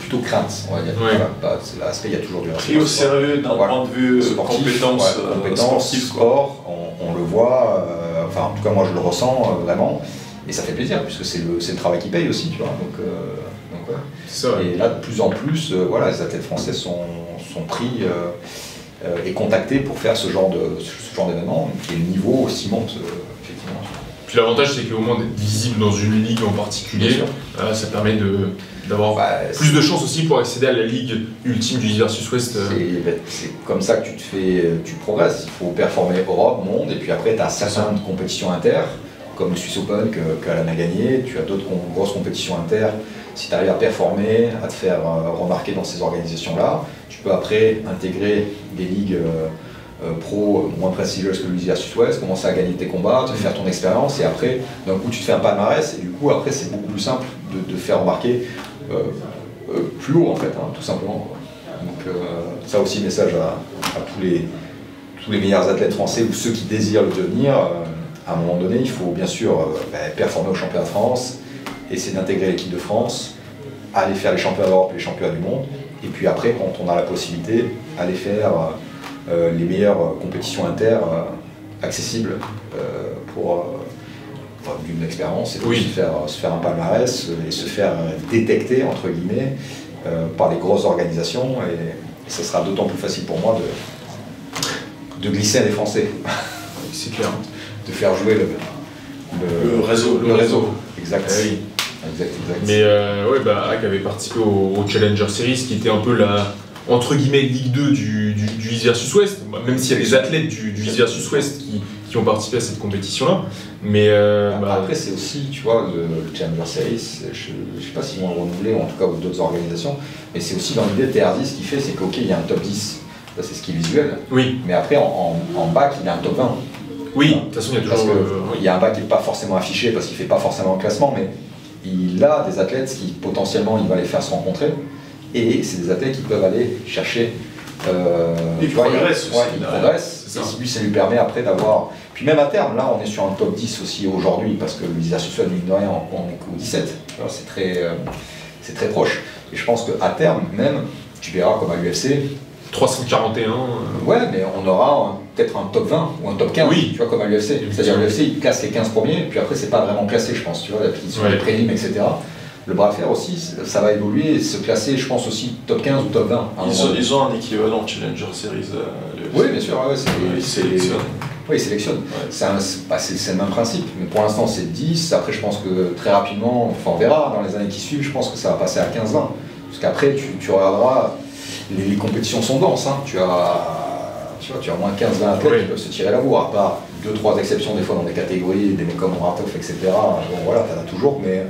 plutôt crainte, on va dire. Ouais. Voilà, l'aspect, il y a toujours du respect. Pris au sérieux d'un point de vue compétence sportive. Sport, on le voit, enfin en tout cas moi je le ressens vraiment, et ça fait plaisir puisque c'est le travail qui paye aussi, tu vois. Donc ouais. Ça, ouais. Et là de plus en plus, voilà, les athlètes français sont pris et contactés pour faire ce genre d'événement, et le niveau aussi monte effectivement. Puis l'avantage c'est qu'au moins d'être visible dans une ligue en particulier, ça permet d'avoir plus de chances aussi pour accéder à la ligue ultime du versus Ouest. C'est comme ça que tu progresses. Il faut performer Europe, monde, et puis après tu as certaines compétitions inter, comme le Swiss Open qu'Alan a gagné. Tu as d'autres grosses compétitions inter. Si tu arrives à performer, à te faire remarquer dans ces organisations-là, tu peux après intégrer des ligues pro moins prestigieuses que l'Unis versus Ouest, commencer à gagner tes combats, te faire ton expérience, et après d'un coup tu te fais un palmarès, et du coup après c'est beaucoup plus simple de faire remarquer plus haut en fait, hein, tout simplement, quoi. Donc ça aussi message à tous les meilleurs athlètes français ou ceux qui désirent le devenir. À un moment donné il faut bien sûr performer au championnat de France, essayer d'intégrer l'équipe de France, aller faire les championnats d'Europe et les championnats du monde, et puis après quand on a la possibilité aller faire les meilleures compétitions inter accessibles pour d'une expérience, et se faire un palmarès et se faire détecter entre guillemets par les grosses organisations, et ce sera d'autant plus facile pour moi de glisser à des Français. C'est clair. De faire jouer le réseau. Exact. Oui. Exact. Mais Hack avait participé au Challenger Series, qui était un peu entre guillemets Ligue 2 du East versus West, même s'il y a des athlètes du East versus West qui ont participé à cette compétition-là. Mais après, c'est aussi, tu vois, le Challenger Series, je ne sais pas s'ils vont le renouveler, ou en tout cas d'autres organisations, mais c'est aussi dans l'idée de TRD, ce qu'il fait, c'est qu'ok, il y a un top 10, ça c'est ce qui est visuel, oui. Mais après, en bac, il y a un top 20. Oui, de toute façon, il y a toujours... Il y a un bac qui n'est pas forcément affiché, parce qu'il ne fait pas forcément un classement, mais il a des athlètes qui, potentiellement, il va les faire se rencontrer, et c'est des athlètes qui peuvent aller chercher... il progresse aussi. Il progresse, et lui, ça lui permet après d'avoir... Puis même à terme, là, on est sur un top 10 aussi aujourd'hui, parce que le East versus West, mine de rien, on est qu'au 17. C'est très proche. Et je pense qu'à terme, même, tu verras comme à l'UFC... 341. Ouais, mais on aura peut-être un top 20 ou un top 15, oui. Tu vois, comme à l'UFC. C'est-à-dire l'UFC, il classe les 15 premiers, puis après, c'est pas vraiment classé, je pense, tu vois, sur les prélims, etc. Le bras de fer aussi, ça va évoluer et se classer, je pense aussi, top 15 ou top 20. Ils ont un équivalent Challenger Series à l'UFC. Oui, bien sûr, ouais, ils sélectionnent. Oui, ils sélectionnent. Ouais. C'est le même principe, mais pour l'instant, c'est 10. Après, je pense que très rapidement, enfin, on verra dans les années qui suivent, je pense que ça va passer à 15-20. Parce qu'après, tu regarderas. Les compétitions sont denses, hein. Tu as au moins 15-20 athlètes qui peuvent se tirer la bourre, à part 2-3 exceptions des fois dans des catégories, des mecs comme Muratov, etc. Bon voilà, t'en as toujours, mais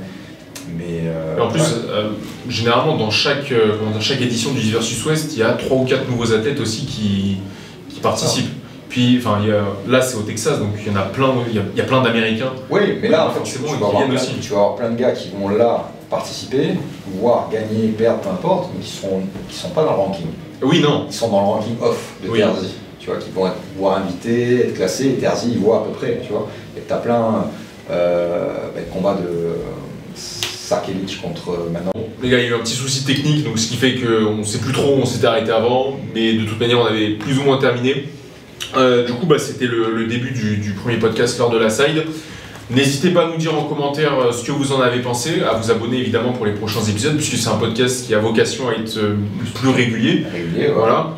en plus, généralement dans chaque édition du East versus West, il y a 3 ou 4 nouveaux athlètes aussi qui participent. Puis, là c'est au Texas, donc il y en a plein, il y a plein d'Américains. Oui, mais là, en fait, forcément, tu vas avoir plein de gars qui vont là participer, voire gagner, perdre, peu importe, mais qui sont pas dans le ranking. Oui, non. Ils sont dans le ranking off de Terzi, tu vois, qui vont être voire invités, être classés, et Terzi, il voit à peu près, tu vois. Et tu as plein de combats de Sarkevich contre maintenant. Les gars, il y a eu un petit souci technique, donc ce qui fait qu'on ne sait plus trop où on s'était arrêté avant, mais de toute manière, on avait plus ou moins terminé. Du coup, c'était le début du premier podcast lors de la side. N'hésitez pas à nous dire en commentaire ce que vous en avez pensé, à vous abonner évidemment pour les prochains épisodes, puisque c'est un podcast qui a vocation à être plus régulier. Voilà.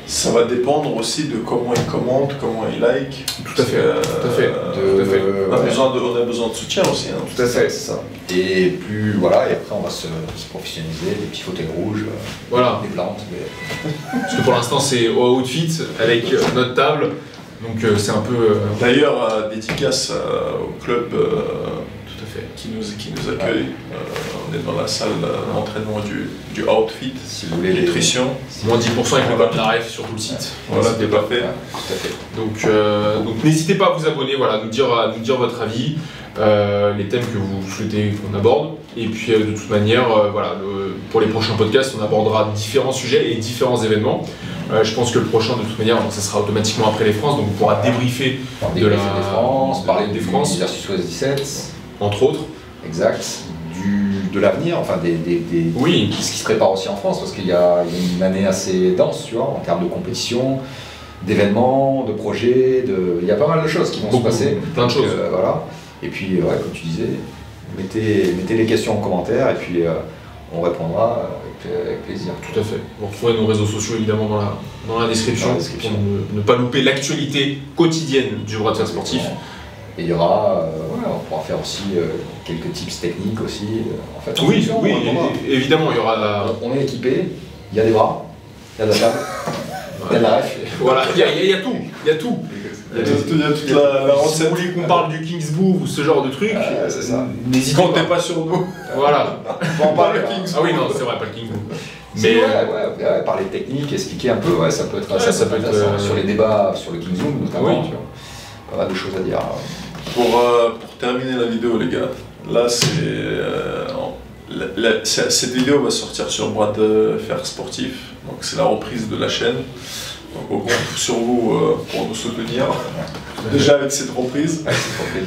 Ça va dépendre aussi de comment ils commentent, comment ils like. Tout à fait. On a besoin de soutien aussi. Hein. Tout à fait, c'est ça. Et plus voilà, et après on va se professionnaliser, des petits fauteuils rouges, des plantes. Parce que pour l'instant c'est au outfit avec notre table. Donc c'est un peu... D'ailleurs, dédicace au club tout à fait. qui nous accueille. On est dans la salle d'entraînement du outfit, si vous voulez nutrition. Moins 10% avec le code de la ref sur tout le site. Voilà, c'était pas fait. Tout à fait. Donc n'hésitez pas à vous abonner, voilà, nous dire votre avis, les thèmes que vous souhaitez qu'on aborde. Et puis de toute manière, pour les prochains podcasts, on abordera différents sujets et différents événements. Je pense que le prochain, de toute manière, ça sera automatiquement après les France, donc on pourra débriefer de la France, parler des France versus West 17, entre autres. Exact. De l'avenir, enfin oui. Ce qui se prépare aussi en France, parce qu'il y a une année assez dense, tu vois, en termes de compétition, d'événements, de projets, il y a pas mal de choses qui vont se passer. Plein de choses. Voilà. Et puis, comme tu disais, mettez les questions en commentaire et puis on répondra avec plaisir. Tout à fait. Vous retrouvez nos réseaux sociaux évidemment dans la description, pour ne pas louper l'actualité quotidienne du bras de fer sportif. Et il y aura, on pourra faire aussi quelques tips techniques aussi. En fait, oui, évidemment, il y aura... On est équipé, il y a des bras, il y a de la table, il y a de la ref. Voilà, il y a tout. Il y a toute la recette. Si vous voulez qu'on parle du Kingsboo ou ce genre de truc, n'hésitez pas. Comptez pas sur nous. Voilà. On parle de Kingsboo. Ah oui, non, c'est vrai, pas le Kingsboo. Mais parler technique, expliquer un peu, ça peut être intéressant. Sur les débats sur le Kingsboo notamment, tu vois. Pas mal de choses à dire. Pour terminer la vidéo, les gars, là cette vidéo va sortir sur Bras de Fer Sportif, donc c'est la reprise de la chaîne. Donc on compte sur vous pour nous soutenir, déjà avec cette reprise.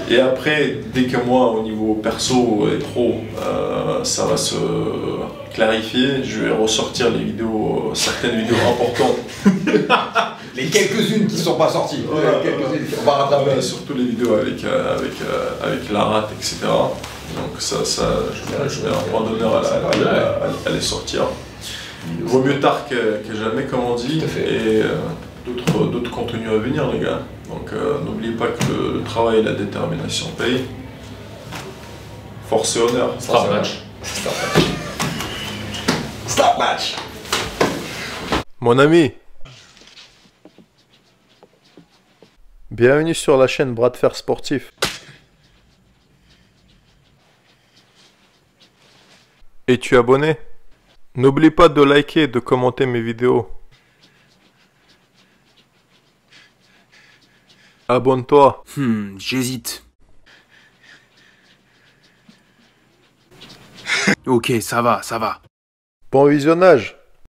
Et après, dès que moi, au niveau perso et pro, ça va se clarifier, je vais ressortir les vidéos, certaines vidéos importantes. Les quelques-unes qui ne sont pas sorties, on va rattraper. Surtout les vidéos avec la rate, etc. Donc ça je mets un point d'honneur à les sortir. Vaut mieux tard que jamais, comme on dit, et d'autres contenus à venir, les gars. Donc n'oubliez pas que le travail et la détermination payent. Force et honneur. Strap match. Stop match. Mon ami, bienvenue sur la chaîne Bras de Fer Sportif. Es-tu abonné? N'oublie pas de liker et de commenter mes vidéos. Abonne-toi. J'hésite. Ok, ça va, ça va. Bon visionnage.